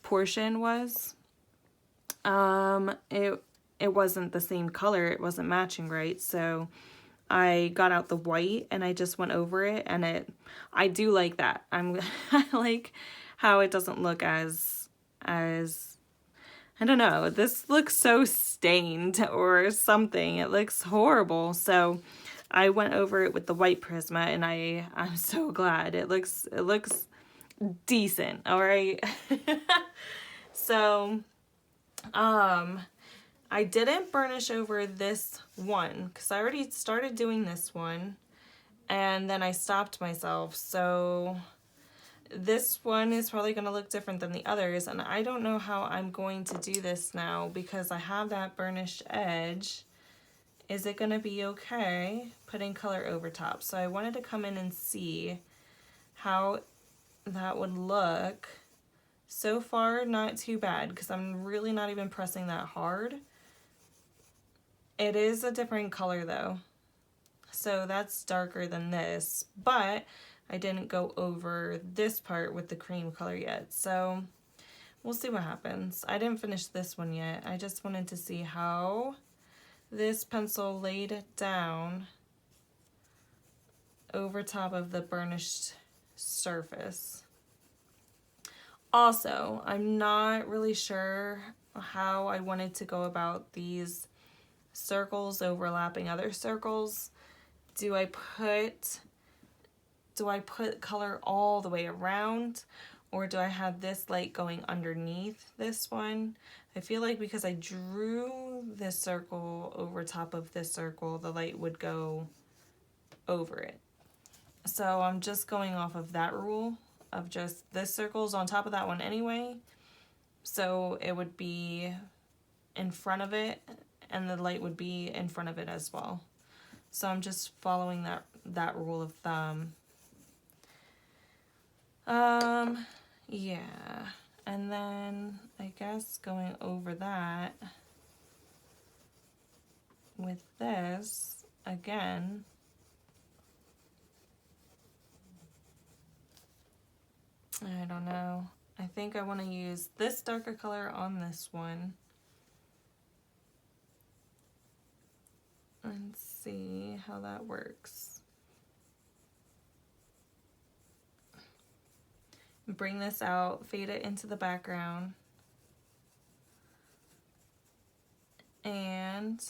portion was, it wasn't the same color, it wasn't matching right, so I got out the white and I just went over it, and I do like that. I like how it doesn't look as I don't know, this looks so stained or something. It looks horrible. So I went over it with the white Prisma, and I'm so glad. It looks decent, all right? So I didn't burnish over this one because I already started doing this one, and then I stopped myself. So this one is probably going to look different than the others, and I don't know how I'm going to do this now because I have that burnished edge. Is it going to be okay putting color over top? So I wanted to come in and see how that would look. So far, not too bad because I'm really not even pressing that hard. It is a different color though. So that's darker than this, but I didn't go over this part with the cream color yet. So we'll see what happens. I didn't finish this one yet. I just wanted to see how this pencil laid down over top of the burnished surface. Also, I'm not really sure how I wanted to go about these circles overlapping other circles. Do I put color all the way around, or do I have this light going underneath this one? I feel like because I drew this circle over top of this circle, the light would go over it. So I'm just going off of that rule of just this circle's on top of that one anyway. So it would be in front of it and the light would be in front of it as well. So I'm just following that rule of thumb. Yeah. And then I guess going over that with this again. I don't know. I think I want to use this darker color on this one. And see how that works. Bring this out, fade it into the background. And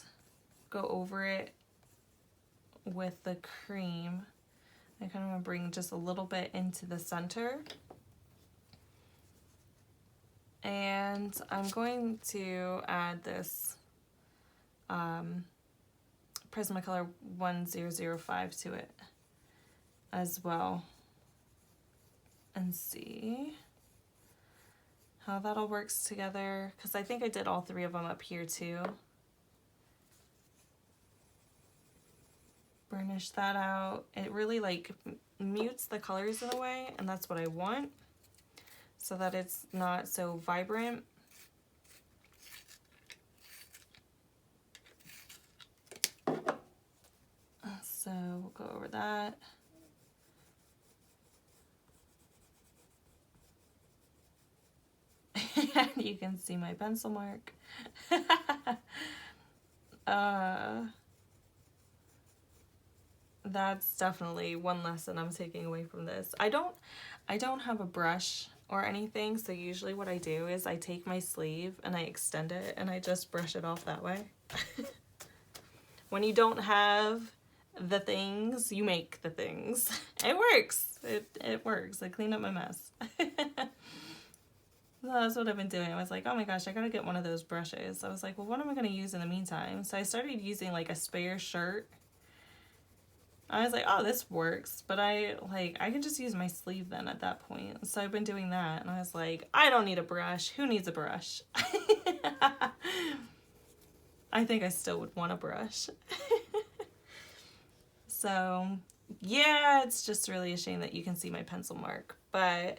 go over it with the cream. I kind of want to bring just a little bit into the center. And I'm going to add this Prismacolor 1005 to it as well. And see how that all works together. Because I think I did all three of them up here too. Burnish that out. It really like mutes the colors in a way, and that's what I want, so that it's not so vibrant. So we'll go over that. You can see my pencil mark. That's definitely one lesson I'm taking away from this. I don't have a brush or anything, so usually what I do is I take my sleeve and I extend it and I just brush it off that way. When you don't have the things, you make the things. It works. It works. I clean up my mess. That's what I've been doing. I was like, oh my gosh, I gotta get one of those brushes. I was like, well, what am I gonna use in the meantime? So I started using like a spare shirt. I was like, oh, this works, but I can just use my sleeve then at that point. So I've been doing that, and I was like, I don't need a brush. Who needs a brush? I think I still would want a brush. So yeah, it's just really a shame that you can see my pencil mark, but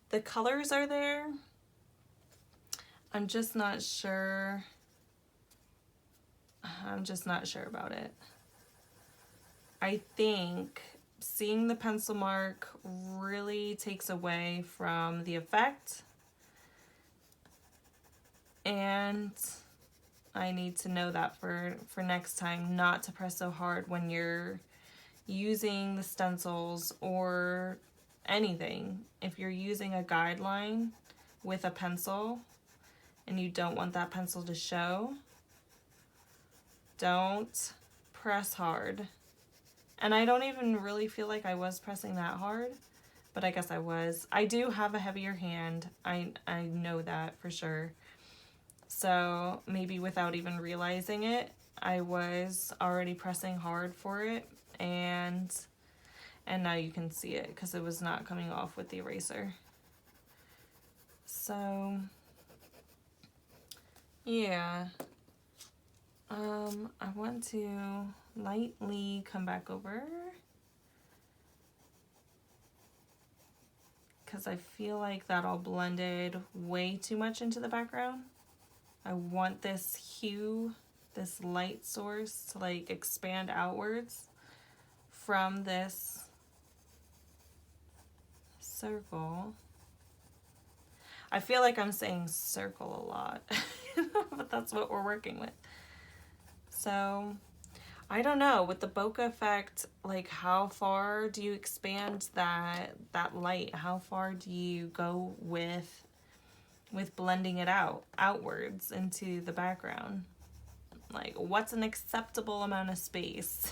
the colors are there. I'm just not sure about it. I think seeing the pencil mark really takes away from the effect, and I need to know that for next time, not to press so hard when you're using the stencils or anything. If you're using a guideline with a pencil and you don't want that pencil to show, don't press hard. And I don't even really feel like I was pressing that hard, but I guess I was. I do have a heavier hand. I know that for sure. So maybe without even realizing it, I was already pressing hard for it, and now you can see it because it was not coming off with the eraser. So yeah, I want to lightly come back over because I feel like that all blended way too much into the background. I want this hue, this light source, to like expand outwards from this circle. I feel like I'm saying circle a lot, but that's what we're working with. So I don't know, with the bokeh effect, like how far do you expand that light? How far do you go with blending it outwards into the background? Like, what's an acceptable amount of space?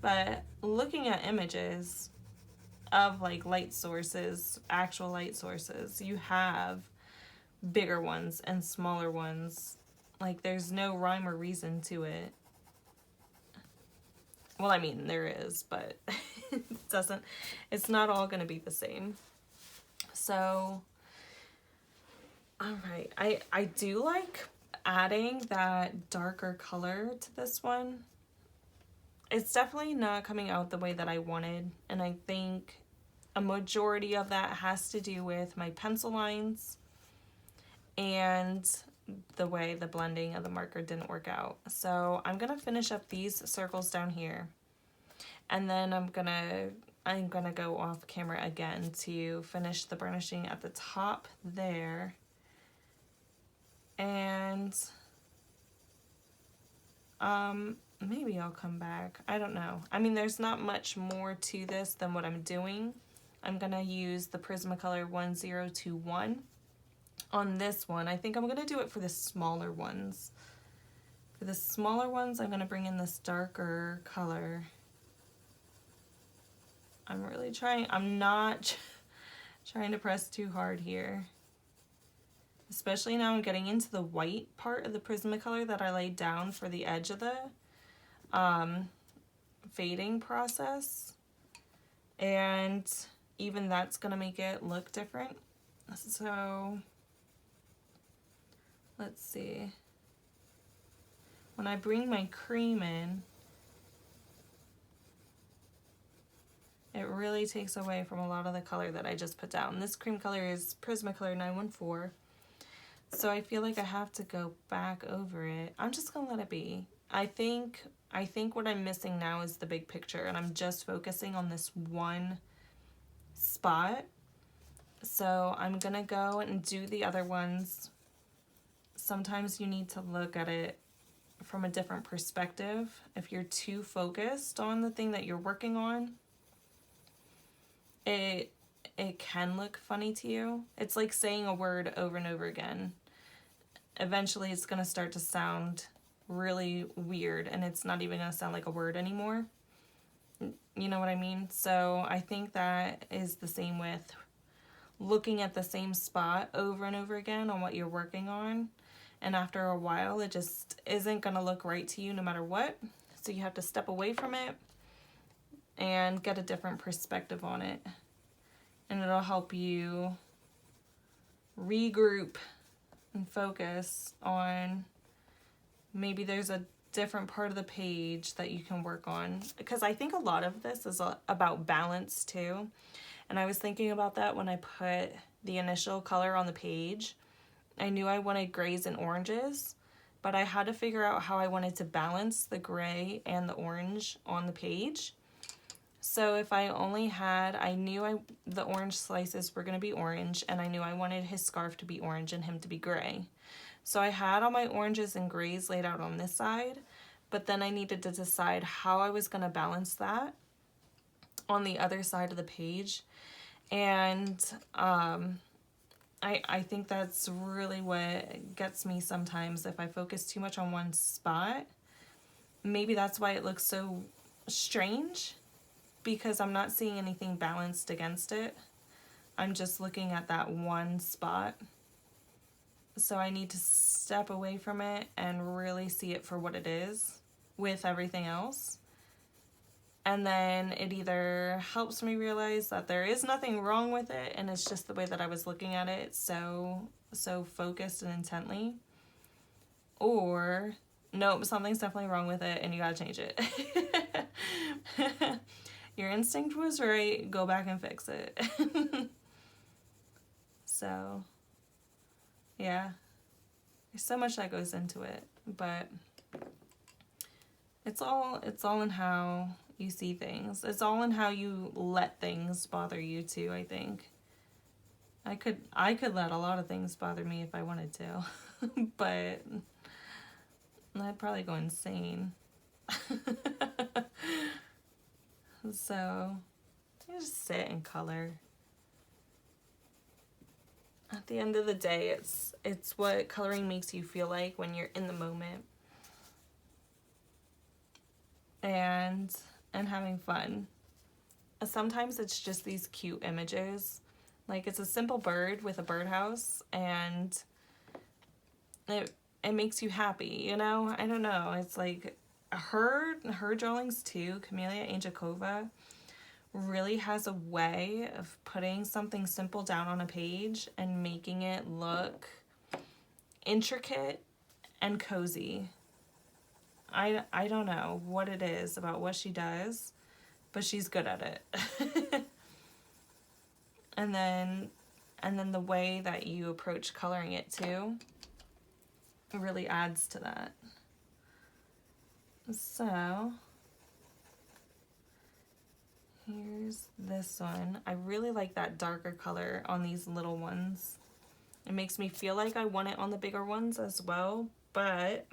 But looking at images of like light sources, actual light sources, you have bigger ones and smaller ones. Like, there's no rhyme or reason to it. Well, I mean, there is, but it's not all going to be the same. So, all right. I do like adding that darker color to this one. It's definitely not coming out the way that I wanted, and I think a majority of that has to do with my pencil lines and the way the blending of the marker didn't work out. So I'm gonna finish up these circles down here, and then I'm gonna go off camera again to finish the burnishing at the top there. And maybe I'll come back. I don't know. I mean, there's not much more to this than what I'm doing. I'm gonna use the Prismacolor 1021 on this one. I think I'm gonna do it for the smaller ones. For the smaller ones, I'm gonna bring in this darker color. I'm really trying. I'm not trying to press too hard here. Especially now I'm getting into the white part of the Prismacolor that I laid down for the edge of the fading process. And even that's gonna make it look different. So let's see. When I bring my cream in, it really takes away from a lot of the color that I just put down. This cream color is Prismacolor 914. So I feel like I have to go back over it. I'm just gonna let it be. I think what I'm missing now is the big picture, and I'm just focusing on this one spot. So I'm gonna go and do the other ones. Sometimes you need to look at it from a different perspective. If you're too focused on the thing that you're working on, it can look funny to you. It's like saying a word over and over again. Eventually it's gonna start to sound really weird, and it's not even gonna sound like a word anymore. You know what I mean? So I think that is the same with looking at the same spot over and over again on what you're working on. And after a while, it just isn't gonna look right to you no matter what. So you have to step away from it and get a different perspective on it. And it'll help you regroup and focus on maybe there's a different part of the page that you can work on. Because I think a lot of this is about balance too. And I was thinking about that when I put the initial color on the page. I knew I wanted grays and oranges, but I had to figure out how I wanted to balance the gray and the orange on the page. So if I only had, I knew the orange slices were going to be orange, and I knew I wanted his scarf to be orange and him to be gray. So I had all my oranges and grays laid out on this side, but then I needed to decide how I was going to balance that on the other side of the page. And I think that's really what gets me sometimes. If I focus too much on one spot, maybe that's why it looks so strange, because I'm not seeing anything balanced against it. I'm just looking at that one spot. So I need to step away from it and really see it for what it is with everything else. And then it either helps me realize that there is nothing wrong with it, and it's just the way that I was looking at it so focused and intently, or nope, something's definitely wrong with it and you gotta change it. Your instinct was right, go back and fix it. So yeah, there's so much that goes into it, but it's all in how you see things. It's all in how you let things bother you too, I think. I could let a lot of things bother me if I wanted to, but I'd probably go insane. So you just sit and color. At the end of the day, it's what coloring makes you feel like when you're in the moment and having fun. Sometimes it's just these cute images. Like it's a simple bird with a birdhouse, and it makes you happy, you know? I don't know. It's like her drawings too, Kameliya Angelkova, really has a way of putting something simple down on a page and making it look intricate and cozy. I don't know what it is about what she does, but she's good at it. and then the way that you approach coloring it too, it really adds to that. So here's this one. I really like that darker color on these little ones. It makes me feel like I want it on the bigger ones as well, but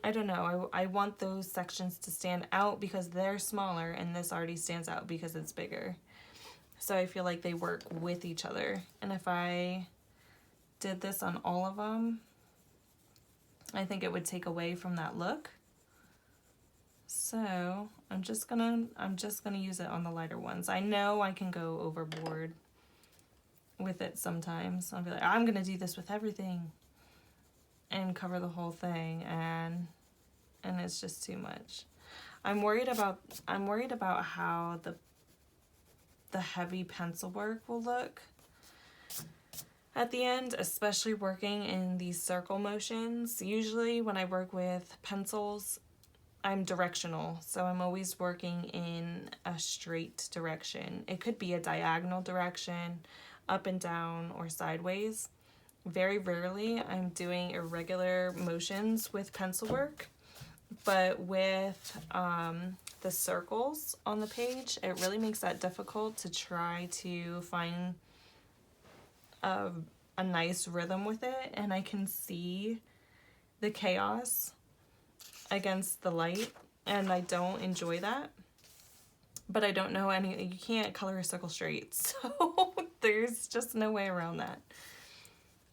I don't know. I want those sections to stand out because they're smaller, and this already stands out because it's bigger. So I feel like they work with each other. And if I did this on all of them, I think it would take away from that look. So I'm just gonna use it on the lighter ones. I know I can go overboard with it sometimes. I'll be like, I'm gonna do this with everything and cover the whole thing, and it's just too much. I'm worried about how the heavy pencil work will look at the end, especially working in these circle motions. Usually when I work with pencils, I'm directional, so I'm always working in a straight direction. It could be a diagonal direction, up and down, or sideways. Very rarely I'm doing irregular motions with pencil work, but with the circles on the page, it really makes that difficult to try to find a nice rhythm with it, and I can see the chaos against the light, and I don't enjoy that. But I don't know you can't color a circle straight, so there's just no way around that.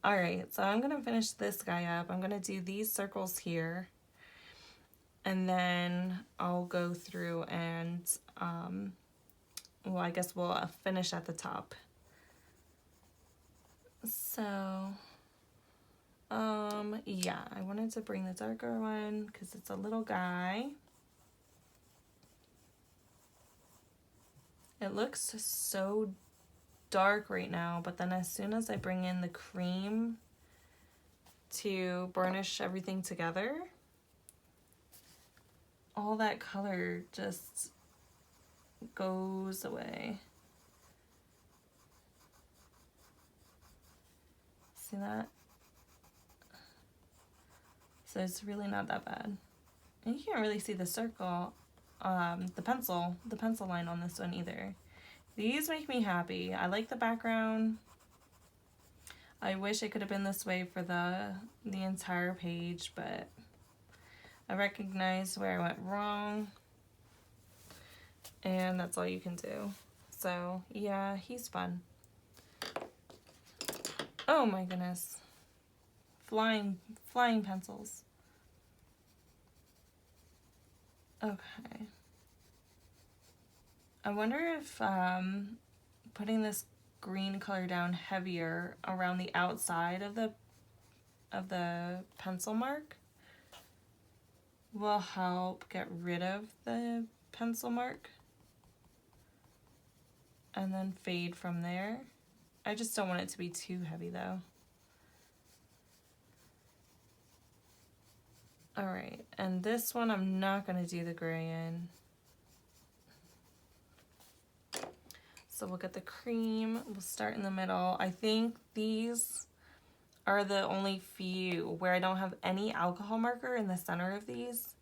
All right, so I'm gonna finish this guy up. I'm gonna do these circles here, and then I'll go through and, well, I guess we'll finish at the top. So, yeah, I wanted to bring the darker one because it's a little guy. It looks so dark right now, but then as soon as I bring in the cream to burnish everything together, all that color just goes away. See that? So it's really not that bad. And you can't really see the circle, the pencil line on this one either. These make me happy. I like the background. I wish it could have been this way for the entire page, but I recognize where I went wrong, and that's all you can do. So yeah, he's fun. Oh my goodness. Flying pencils. Okay. I wonder if putting this green color down heavier around the outside of the pencil mark will help get rid of the pencil mark and then fade from there. I just don't want it to be too heavy though. All right, and this one I'm not gonna do the gray in. So we'll get the cream, we'll start in the middle. I think these are the only few where I don't have any alcohol marker in the center of these,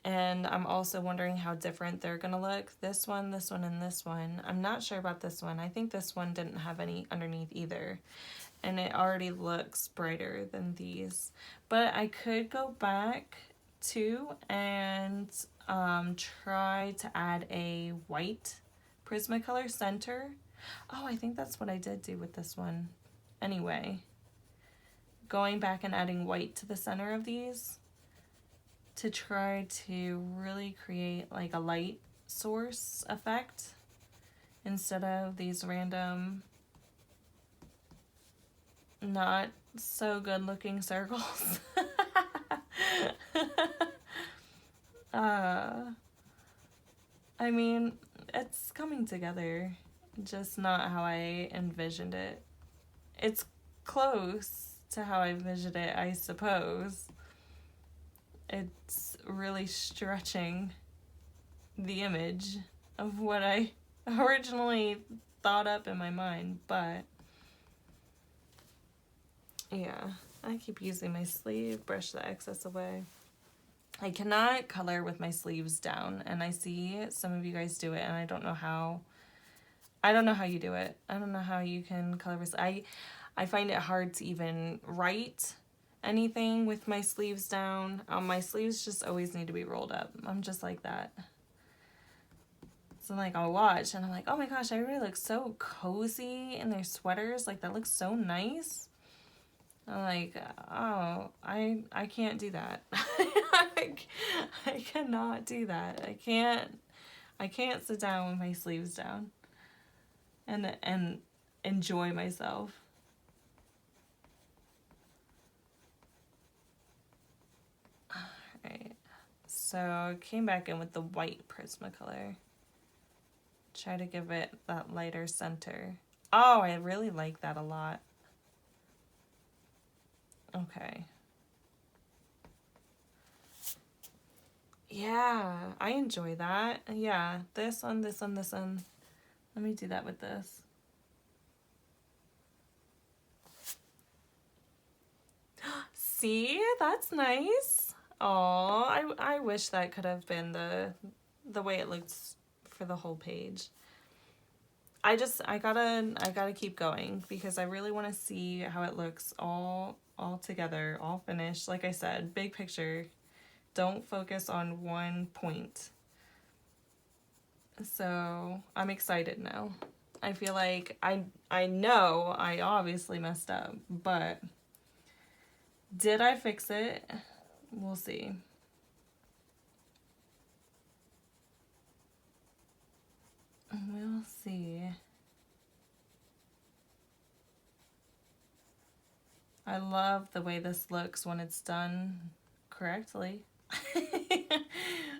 And I'm also wondering how different they're gonna look. This one, and this one. I'm not sure about this one. I think this one didn't have any underneath either. And it already looks brighter than these. But I could go back too and try to add a white Prismacolor center. Oh, I think that's what I did do with this one. Anyway, going back and adding white to the center of these to try to really create like a light source effect instead of these random not so good looking circles. I mean, it's coming together, just not how I envisioned it. It's close to how I envisioned it, I suppose. It's really stretching the image of what I originally thought up in my mind, but yeah, I keep using my sleeve, brush the excess away. I cannot color with my sleeves down, and I see some of you guys do it, and I don't know how you do it. I don't know how you can color with, I find it hard to even write anything with my sleeves down. My sleeves just always need to be rolled up. I'm just like that. So like I'll watch and I'm like, oh my gosh, everybody looks so cozy in their sweaters. Like that looks so nice. I'm like, oh, I can't do that. I cannot do that. I can't sit down with my sleeves down and enjoy myself. Alright. So I came back in with the white Prismacolor. Try to give it that lighter center. Oh, I really like that a lot. Okay. Yeah, I enjoy that. Yeah, this one. Let me do that with this. See, that's nice. Oh, I wish that could have been the way it looks for the whole page. I gotta keep going because I really want to see how it looks all together, all finished. Like I said, big picture. Don't focus on one point. So I'm excited now. I feel like I know I obviously messed up, but did I fix it? We'll see. We'll see. I love the way this looks when it's done correctly.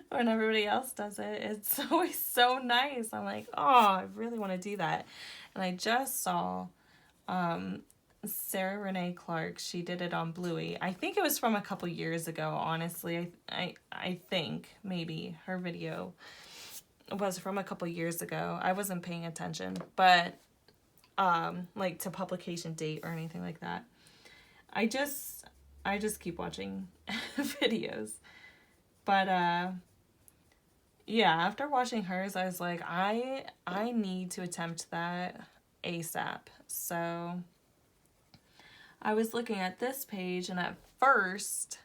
When everybody else does it, it's always so nice. I'm like, oh, I really want to do that. And I just saw Sarah Renee Clark. She did it on Bluey. I think it was from a couple years ago, honestly. I think maybe her video was from a couple years ago. I wasn't paying attention, but like to publication date or anything like that. I just keep watching videos. But yeah, after watching hers, I was like, I need to attempt that ASAP. So I was looking at this page, and at first,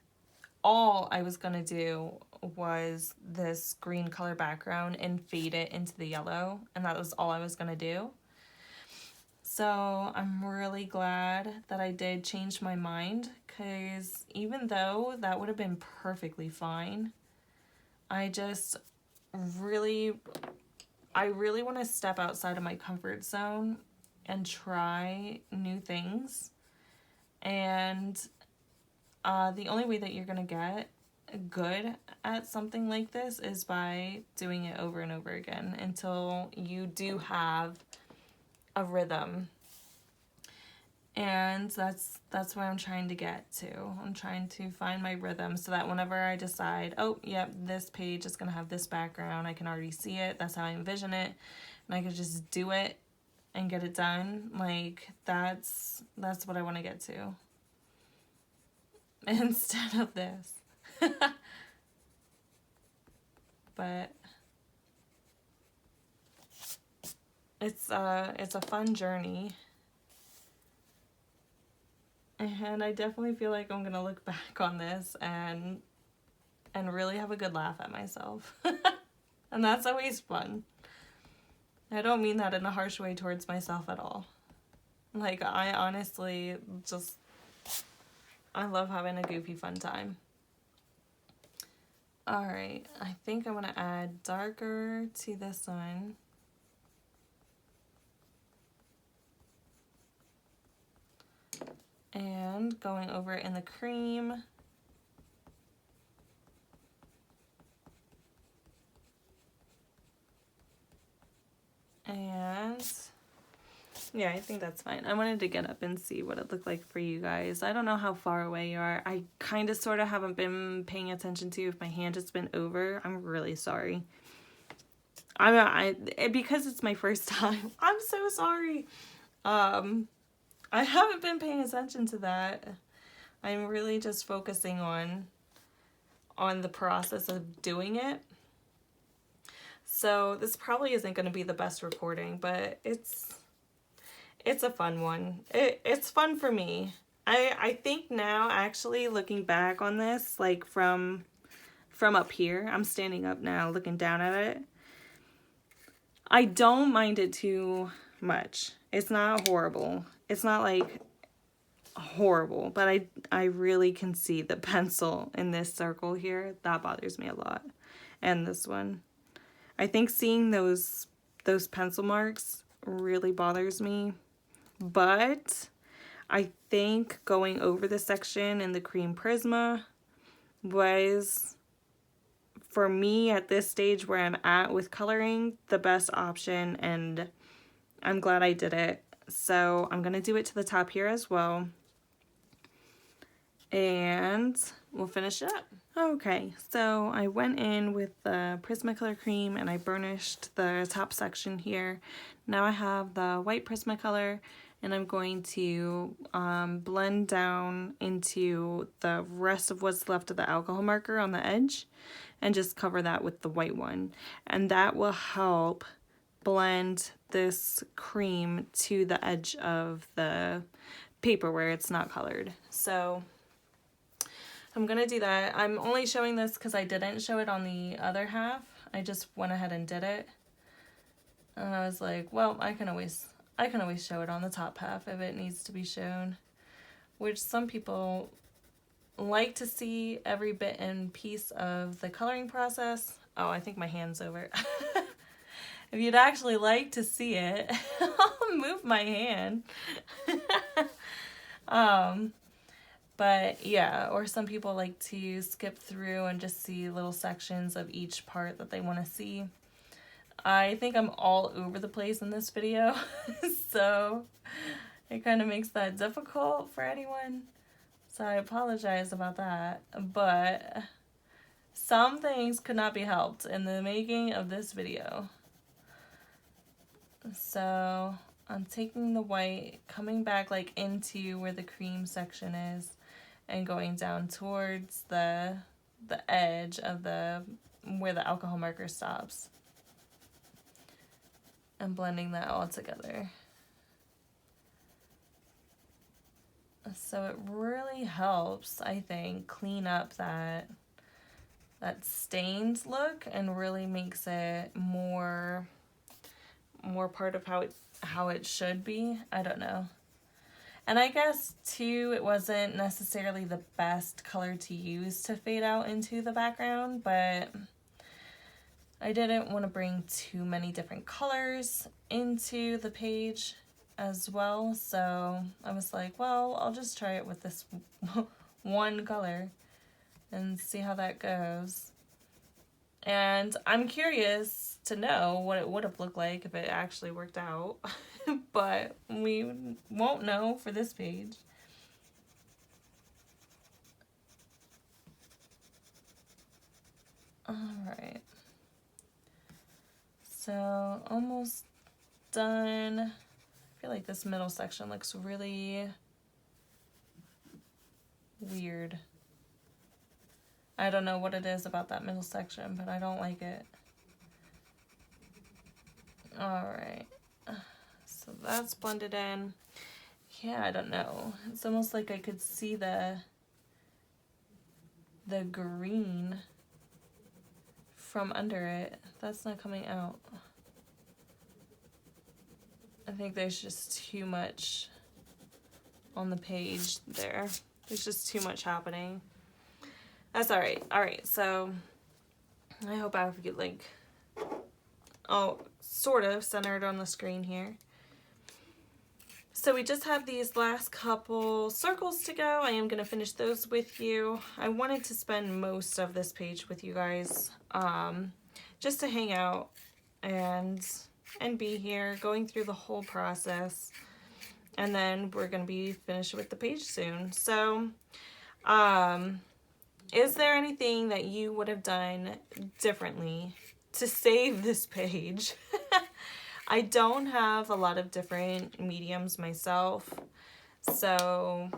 all I was gonna do was this green color background and fade it into the yellow, and that was all I was gonna do. So I'm really glad that I did change my mind, because even though that would have been perfectly fine, I really want to step outside of my comfort zone and try new things. And the only way that you're going to get good at something like this is by doing it over and over again until you do have a rhythm. And that's what I'm trying to get to. I'm trying to find my rhythm so that whenever I decide, oh, yep, this page is going to have this background, I can already see it. That's how I envision it. And I can just do it and get it done. Like, that's what I want to get to. Instead of this. but it's a fun journey. And I definitely feel like I'm gonna look back on this and really have a good laugh at myself. And that's always fun. I don't mean that in a harsh way towards myself at all. Like, I honestly just, I love having a goofy fun time. Alright, I think I'm gonna add darker to this one. And going over in the cream. And yeah, I think that's fine. I wanted to get up and see what it looked like for you guys. I don't know how far away you are. I kind of sort of haven't been paying attention to if my hand has been over. I'm really sorry. Because it's my first time. I'm so sorry. I haven't been paying attention to that. I'm really just focusing on the process of doing it. So this probably isn't going to be the best recording, but it's a fun one. It's fun for me. I think now, actually, looking back on this, like from up here, I'm standing up now looking down at it. I don't mind it too much. It's not horrible. It's not like horrible, but I really can see the pencil in this circle here. That bothers me a lot. And this one. I think seeing those pencil marks really bothers me. But I think going over the section in the cream Prisma was, for me at this stage where I'm at with coloring, the best option, and I'm glad I did it. So I'm going to do it to the top here as well. And we'll finish it up. Okay, so I went in with the Prismacolor cream and I burnished the top section here. Now I have the white Prismacolor and I'm going to blend down into the rest of what's left of the alcohol marker on the edge and just cover that with the white one. And that will help blend this cream to the edge of the paper where it's not colored. So I'm gonna do that. I'm only showing this because I didn't show it on the other half. I just went ahead and did it. And I was like, well, I can always show it on the top half if it needs to be shown. Which some people like to see every bit and piece of the coloring process. Oh, I think my hand's over. If you'd actually like to see it, I'll move my hand. But yeah, or some people like to skip through and just see little sections of each part that they want to see. I think I'm all over the place in this video, so it kind of makes that difficult for anyone. So I apologize about that, but some things could not be helped in the making of this video. So I'm taking the white, coming back like into where the cream section is, and going down towards the edge of where the alcohol marker stops. And blending that all together. So it really helps, I think, clean up that stained look and really makes it more part of how it should be. I don't know. And I guess too, it wasn't necessarily the best color to use to fade out into the background, but I didn't want to bring too many different colors into the page as well, so I was like, well, I'll just try it with this one color and see how that goes. And I'm curious to know what it would have looked like if it actually worked out, but we won't know for this page. All right. So almost done. I feel like this middle section looks really weird. I don't know what it is about that middle section, but I don't like it. Alright, so that's blended in. Yeah, I don't know. It's almost like I could see the green from under it. That's not coming out. I think there's just too much on the page there. There's just too much happening. That's alright. Alright, so I hope I have get like, oh, sort of centered on the screen here. So we just have these last couple circles to go. I am going to finish those with you. I wanted to spend most of this page with you guys, just to hang out and be here, going through the whole process. And then we're going to be finished with the page soon. So, is there anything that you would have done differently to save this page? I don't have a lot of different mediums myself, so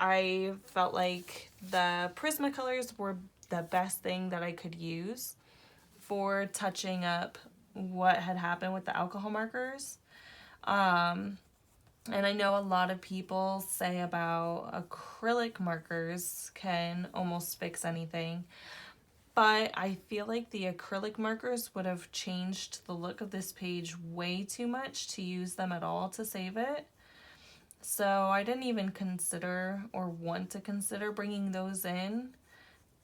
I felt like the Prismacolors were the best thing that I could use for touching up what had happened with the alcohol markers. And I know a lot of people say about acrylic markers can almost fix anything. But I feel like the acrylic markers would have changed the look of this page way too much to use them at all to save it. So I didn't even consider or want to consider bringing those in.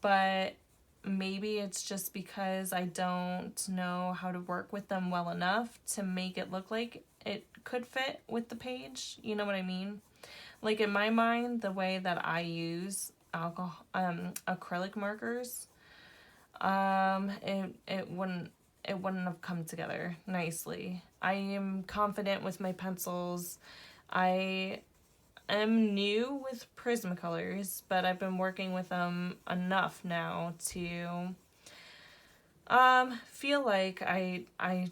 But maybe it's just because I don't know how to work with them well enough to make it look like it could fit with the page. You know what I mean? Like in my mind, the way that I use acrylic markers, it wouldn't have come together nicely. I am confident with my pencils. I am new with Prismacolors, but I've been working with them enough now to feel like I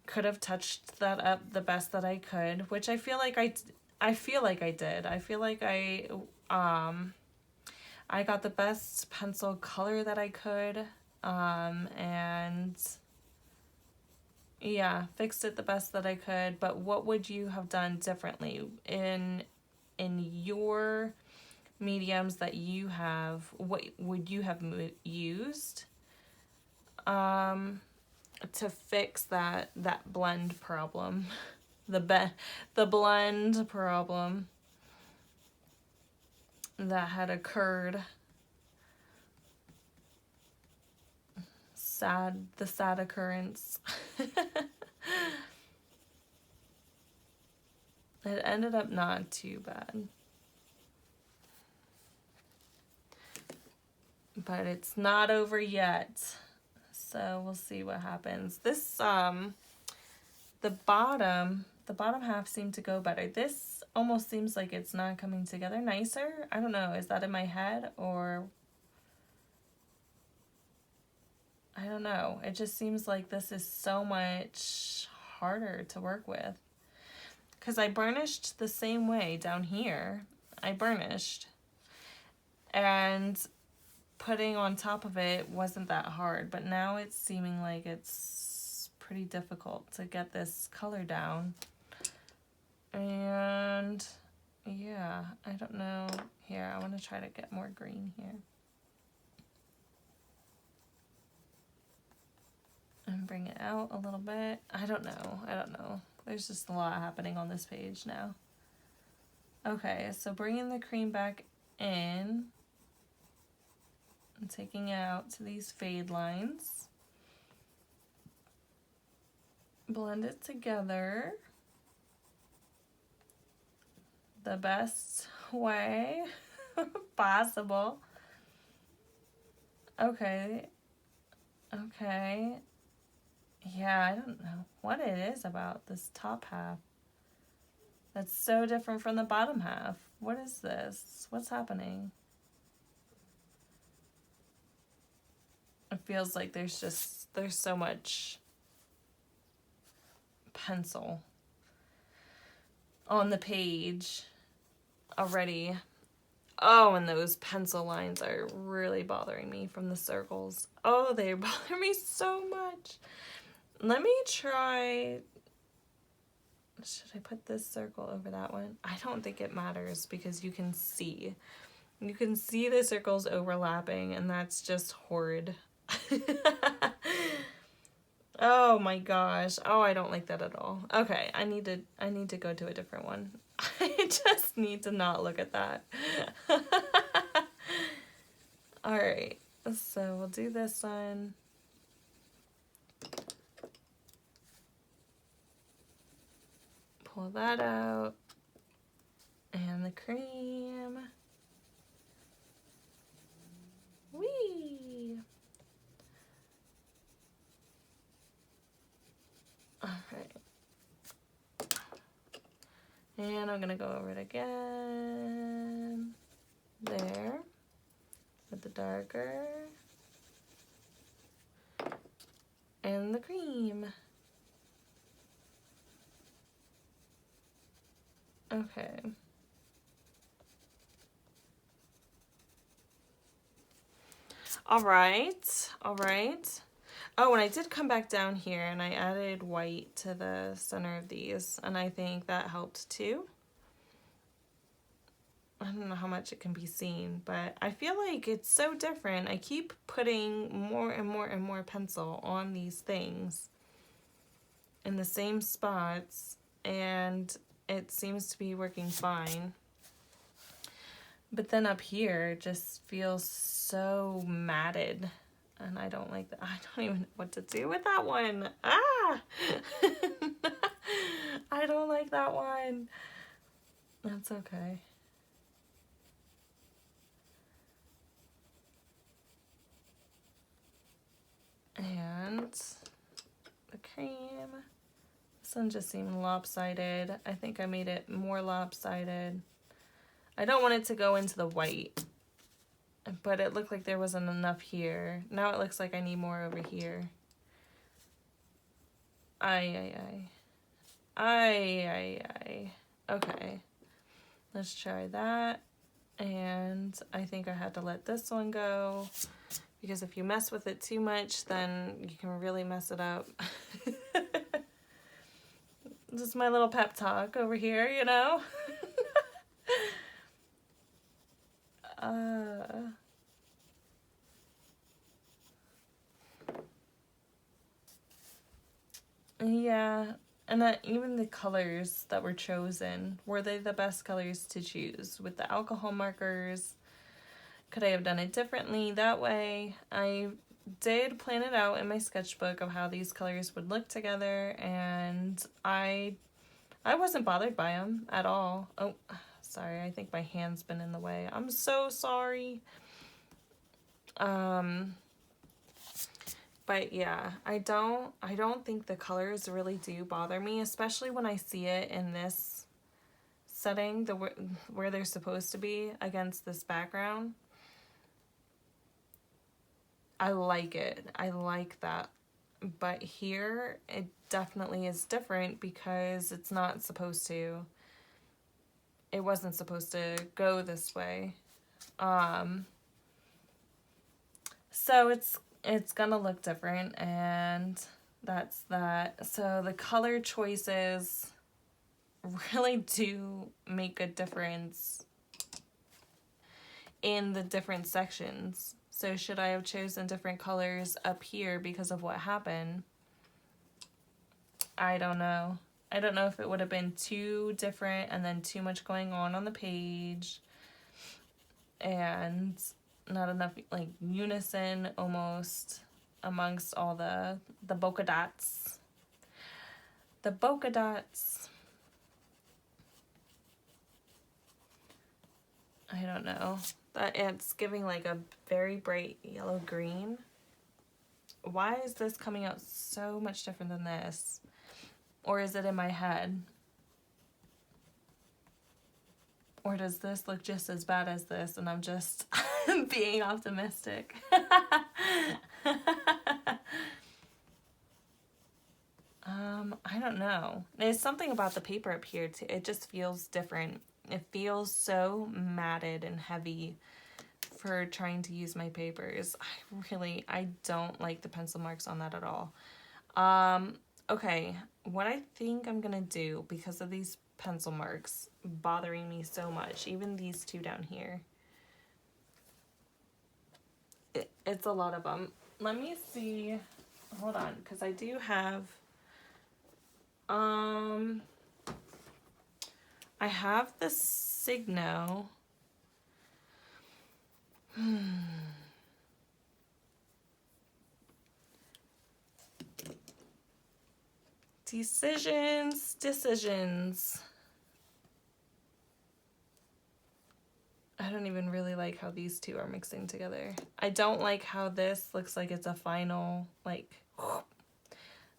could have touched that up the best that I could, which I feel like I did. I feel like I got the best pencil color that I could, and yeah, fixed it the best that I could. But what would you have done differently in your mediums that you have? What would you have used to fix that blend problem, the blend problem that had occurred? The sad occurrence. It ended up not too bad. But it's not over yet. So we'll see what happens. This, the bottom half seemed to go better. This almost seems like it's not coming together nicer. I don't know, is that in my head or... I don't know. It just seems like this is so much harder to work with. Because I burnished the same way down here. I burnished. And putting on top of it wasn't that hard. But now it's seeming like it's pretty difficult to get this color down. And yeah, I don't know. Here, I want to try to get more green here. And bring it out a little bit. I don't know. There's just a lot happening on this page now. Okay, so bringing the cream back in and taking out to these fade lines. Blend it together the best way possible. Okay. Yeah, I don't know what it is about this top half that's so different from the bottom half. What is this? What's happening? It feels like there's so much pencil on the page already. Oh, and those pencil lines are really bothering me from the circles. Oh, they bother me so much. Let me try. Should I put this circle over that one? I don't think it matters because you can see. You can see the circles overlapping, and that's just horrid. Oh my gosh. Oh, I don't like that at all. Okay, I need to go to a different one. I just need to not look at that. All right. So, we'll do this one. Pull that out. And the cream. Whee! Alright. And I'm gonna go over it again. There. With the darker. And the cream. Okay. All right. Oh, and I did come back down here and I added white to the center of these, and I think that helped too. I don't know how much it can be seen, but I feel like it's so different. I keep putting more and more and more pencil on these things in the same spots, and it seems to be working fine. But then up here it just feels so matted, and I don't like that. I don't even know what to do with that one. Ah! I don't like that one. That's okay. And the cream. This one just seemed lopsided. I think I made it more lopsided. I don't want it to go into the white, but it looked like there wasn't enough here. Now it looks like I need more over here. Ay. Okay, let's try that. And I think I had to let this one go, because if you mess with it too much, then you can really mess it up. This is my little pep talk over here, you know? Yeah, and that even the colors that were chosen, were they the best colors to choose? With the alcohol markers, could I have done it differently that way? I did plan it out in my sketchbook of how these colors would look together, and I wasn't bothered by them at all. Oh, sorry, I think my hand's been in the way. I'm so sorry. But yeah, I don't think the colors really do bother me, especially when I see it in this setting, where they're supposed to be against this background. I like it. I like that. But here, it definitely is different because it's not supposed to. It wasn't supposed to go this way. So it's gonna look different, and that's that. So the color choices really do make a difference in the different sections. So should I have chosen different colors up here because of what happened? I don't know. I don't know if it would have been too different and then too much going on the page, and not enough like unison almost amongst all the bokeh dots. The bokeh dots. I don't know. That it's giving like a very bright yellow green. Why is this coming out so much different than this? Or is it in my head? Or does this look just as bad as this and I'm just being optimistic? I don't know. There's something about the paper up here too. It just feels different It feels so matted and heavy for trying to use my papers. I don't like the pencil marks on that at all. Okay, what I think I'm gonna do, because of these pencil marks bothering me so much, even these two down here, it's a lot of them. Let me see, hold on, because I do have, I have the Signo. Decisions. I don't even really like how these two are mixing together. I don't like how this looks like it's a final, like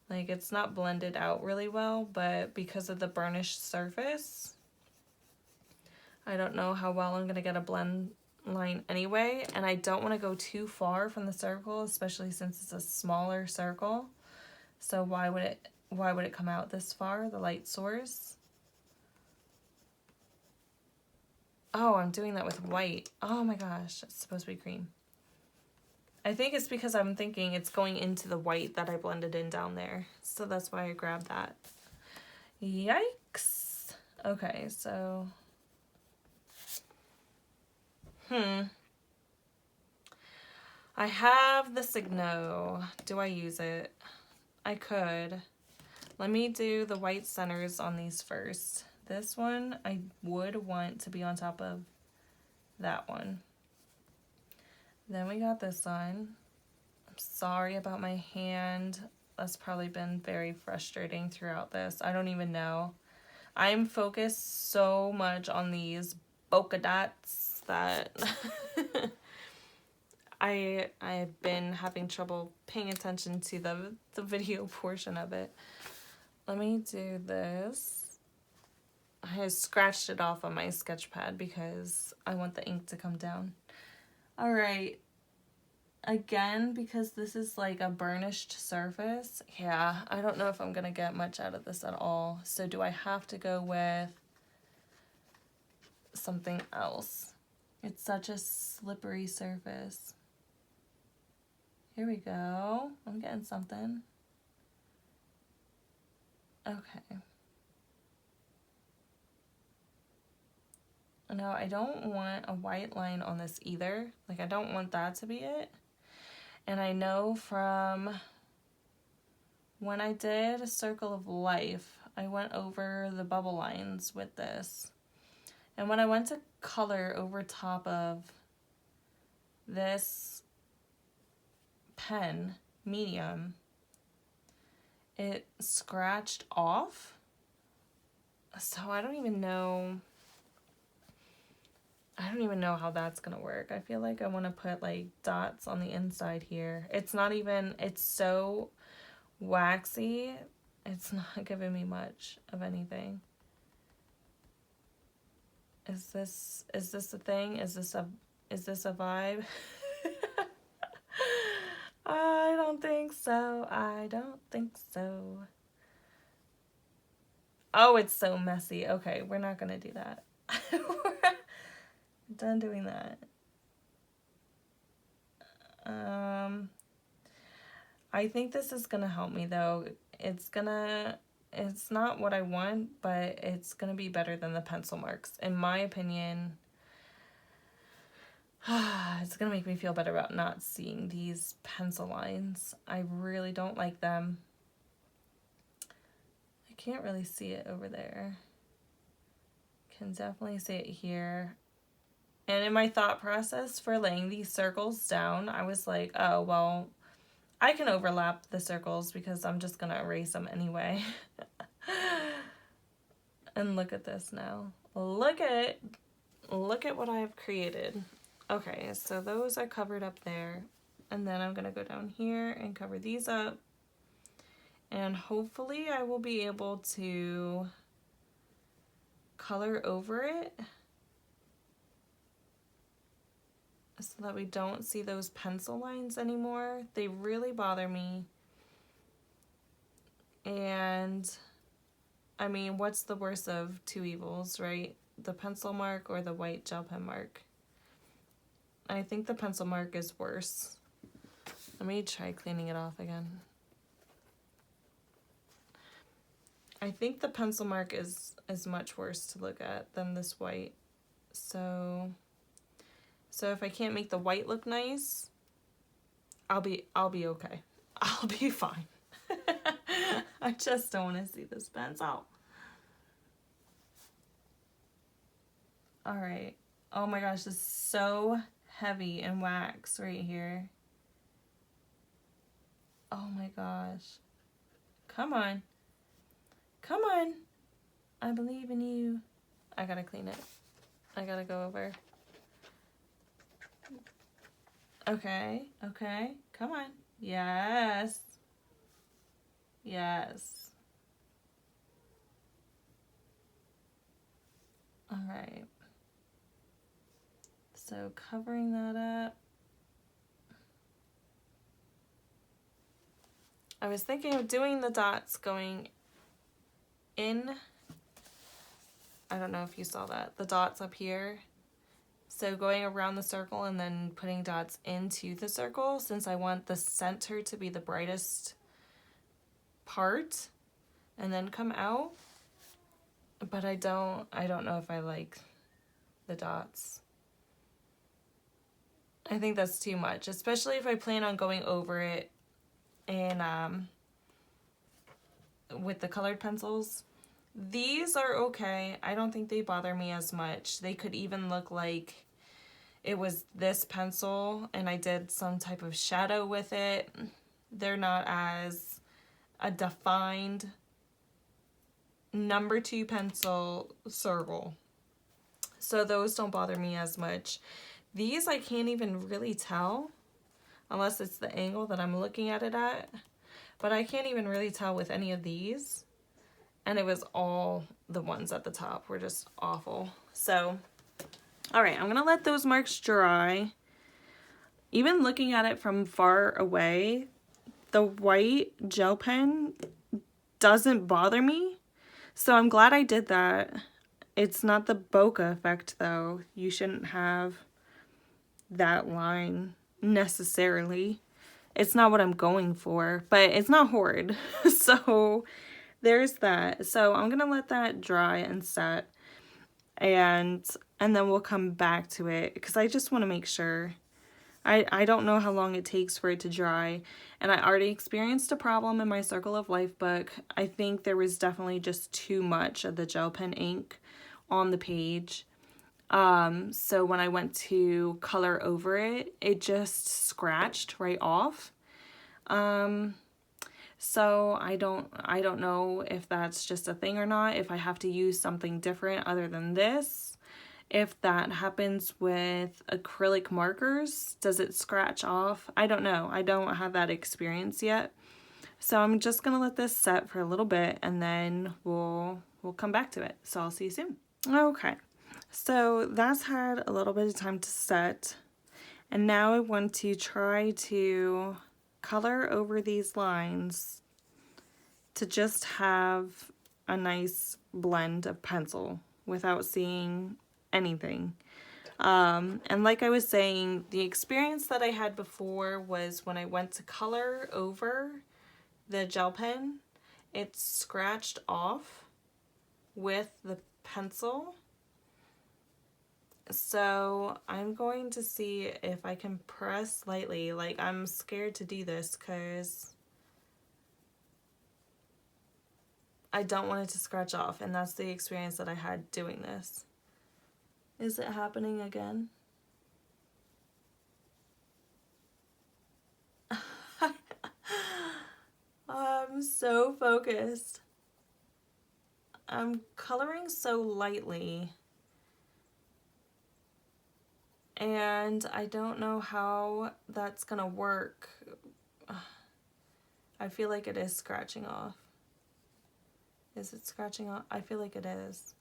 it's not blended out really well, but because of the burnished surface, I don't know how well I'm gonna get a blend line anyway, and I don't want to go too far from the circle, especially since it's a smaller circle. So why would it come out this far, the light source? Oh, I'm doing that with white. Oh my gosh, it's supposed to be cream. I think it's because I'm thinking it's going into the white that I blended in down there. So that's why I grabbed that. Yikes. Okay, so... I have the Signo. Do I use it? I could. Let me do the white centers on these first. This one I would want to be on top of that one. Then we got this one. I'm sorry about my hand. That's probably been very frustrating throughout this. I don't even know. I'm focused so much on these Bokeh dots that I've been having trouble paying attention to the video portion of it. Let me do this. I scratched it off on my sketch pad because I want the ink to come down. All right. Again, because this is like a burnished surface, yeah, I don't know if I'm gonna get much out of this at all. So do I have to go with something else? It's such a slippery surface. Here we go. I'm getting something. Okay. No, I don't want a white line on this either. Like, I don't want that to be it. And I know from when I did a Circle of Life, I went over the bubble lines with this. And when I went to color over top of this pen, medium, it scratched off. So I don't even know how that's gonna work. I feel like I want to put like dots on the inside here. It's not even, it's so waxy, it's not giving me much of anything. Is this a thing? Is this a vibe? I don't think so. I don't think so. Oh, it's so messy. Okay, we're not gonna do that. Done doing that. I think this is gonna help me though. It's not what I want, but it's gonna be better than the pencil marks. In my opinion, it's gonna make me feel better about not seeing these pencil lines. I really don't like them. I can't really see it over there. Can definitely see it here. And in my thought process for laying these circles down, I was like, oh, well, I can overlap the circles because I'm just going to erase them anyway. And look at this now. Look at what I have created. Okay, so those are covered up there. And then I'm going to go down here and cover these up. And hopefully I will be able to color over it so that we don't see those pencil lines anymore. They really bother me. And I mean, what's the worst of two evils, right? the pencil mark or the white gel pen mark. I think the pencil mark is worse. Let me try cleaning it off again. I think the pencil mark is much worse to look at than this white. So if I can't make the white look nice, I'll be okay. I'll be fine. I just don't want to see this pencil. All right. Oh my gosh, this is so heavy and wax right here. Oh my gosh. Come on. Come on. I believe in you. I gotta clean it. I gotta go over. Okay. Okay. Come on. Yes. Yes. All right. So covering that up. I was thinking of doing the dots going in. I don't know if you saw that. The dots up here. So going around the circle and then putting dots into the circle, since I want the center to be the brightest part and then come out. But I don't know if I like the dots. I think that's too much, especially if I plan on going over it and with the colored pencils. These are okay. I don't think they bother me as much. They could even look like it was this pencil and I did some type of shadow with it. They're not as a defined number 2 pencil circle. So those don't bother me as much. These I can't even really tell unless it's the angle that I'm looking at it at. But I can't even really tell with any of these. And it was all the ones at the top were just awful. So, all right, I'm gonna let those marks dry. Even looking at it from far away, the white gel pen doesn't bother me. So I'm glad I did that. It's not the bokeh effect though. You shouldn't have that line necessarily. It's not what I'm going for, but it's not horrid. So there's that. So I'm gonna let that dry and set, and then we'll come back to it because I just want to make sure. I don't know how long it takes for it to dry, and I already experienced a problem in my Circle of Life book. I think there was definitely just too much of the gel pen ink on the page. So when I went to color over it, it just scratched right off. So I don't know if that's just a thing or not, if I have to use something different other than this. If that happens with acrylic markers, does it scratch off? I don't know. I don't have that experience yet. So I'm just going to let this set for a little bit and then we'll come back to it. So I'll see you soon. Okay. So that's had a little bit of time to set. And now I want to try to color over these lines to just have a nice blend of pencil without seeing anything. And like I was saying, the experience that I had before was when I went to color over the gel pen, it scratched off with the pencil. So I'm going to see if I can press lightly. Like, I'm scared to do this because I don't want it to scratch off, and that's the experience that I had doing this. Is it happening again? I'm so focused. I'm coloring so lightly. And I don't know how that's gonna work. I feel like it is scratching off. Is it scratching off? I feel like it is.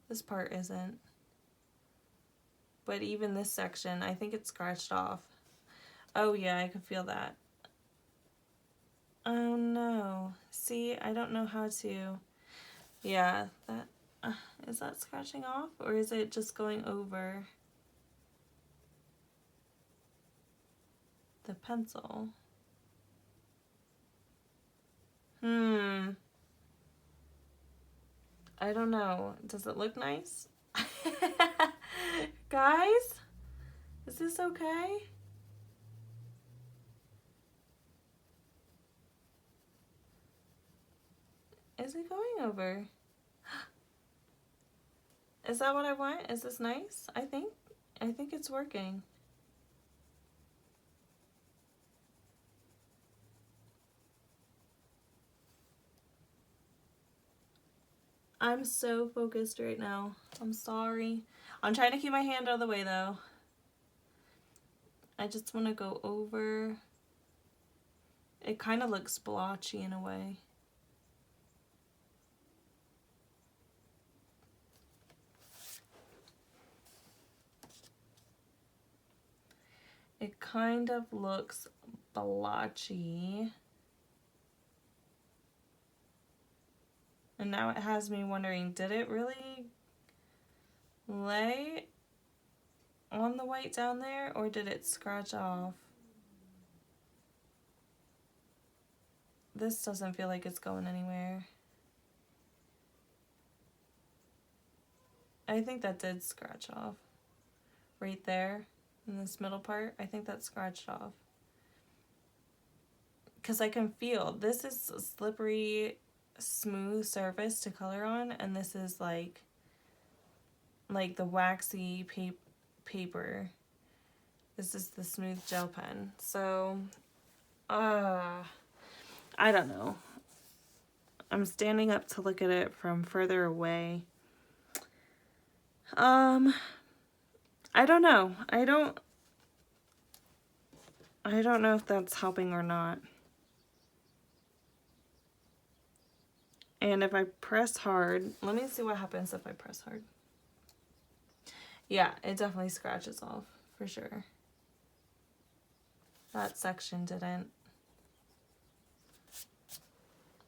This part isn't. But even this section, I think it's scratched off. Oh yeah, I can feel that. Oh no. See, I don't know how to. Yeah, that Is that scratching off, or is it just going over the pencil? I don't know. Does it look nice? Guys, is this okay? Is it going over? Is that what I want? Is this nice? I think it's working. I'm so focused right now. I'm sorry. I'm trying to keep my hand out of the way though. I just want to go over. It kind of looks blotchy in a way. It kind of looks blotchy. And now it has me wondering, did it really lay on the white down there, or did it scratch off? This doesn't feel like it's going anywhere. I think that did scratch off. Right there, in this middle part, I think that scratched off. Because I can feel, this is a slippery, smooth surface to color on, and this is like the waxy paper. This is the smooth gel pen. So I don't know. I'm standing up to look at it from further away. I don't know. I don't know if that's helping or not. And if I press hard, let me see what happens if I press hard. Yeah, it definitely scratches off, for sure. That section didn't.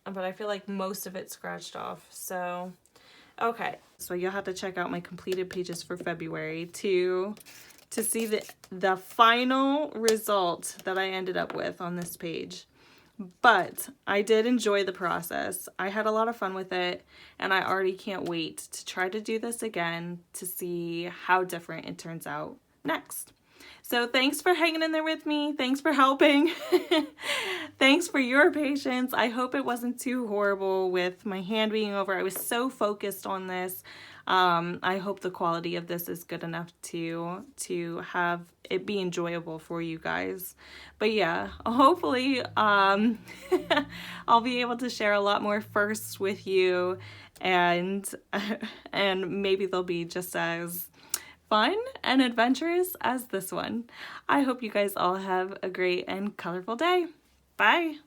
But I feel like most of it scratched off, so okay. So you'll have to check out my completed pages for February to see the final result that I ended up with on this page. But I did enjoy the process. I had a lot of fun with it, and I already can't wait to try to do this again to see how different it turns out next. So thanks for hanging in there with me. Thanks for helping. Thanks for your patience. I hope it wasn't too horrible with my hand being over. I was so focused on this. I hope the quality of this is good enough to have it be enjoyable for you guys. But yeah, hopefully I'll be able to share a lot more firsts with you, and maybe they'll be just as fun and adventurous as this one. I hope you guys all have a great and colorful day. Bye.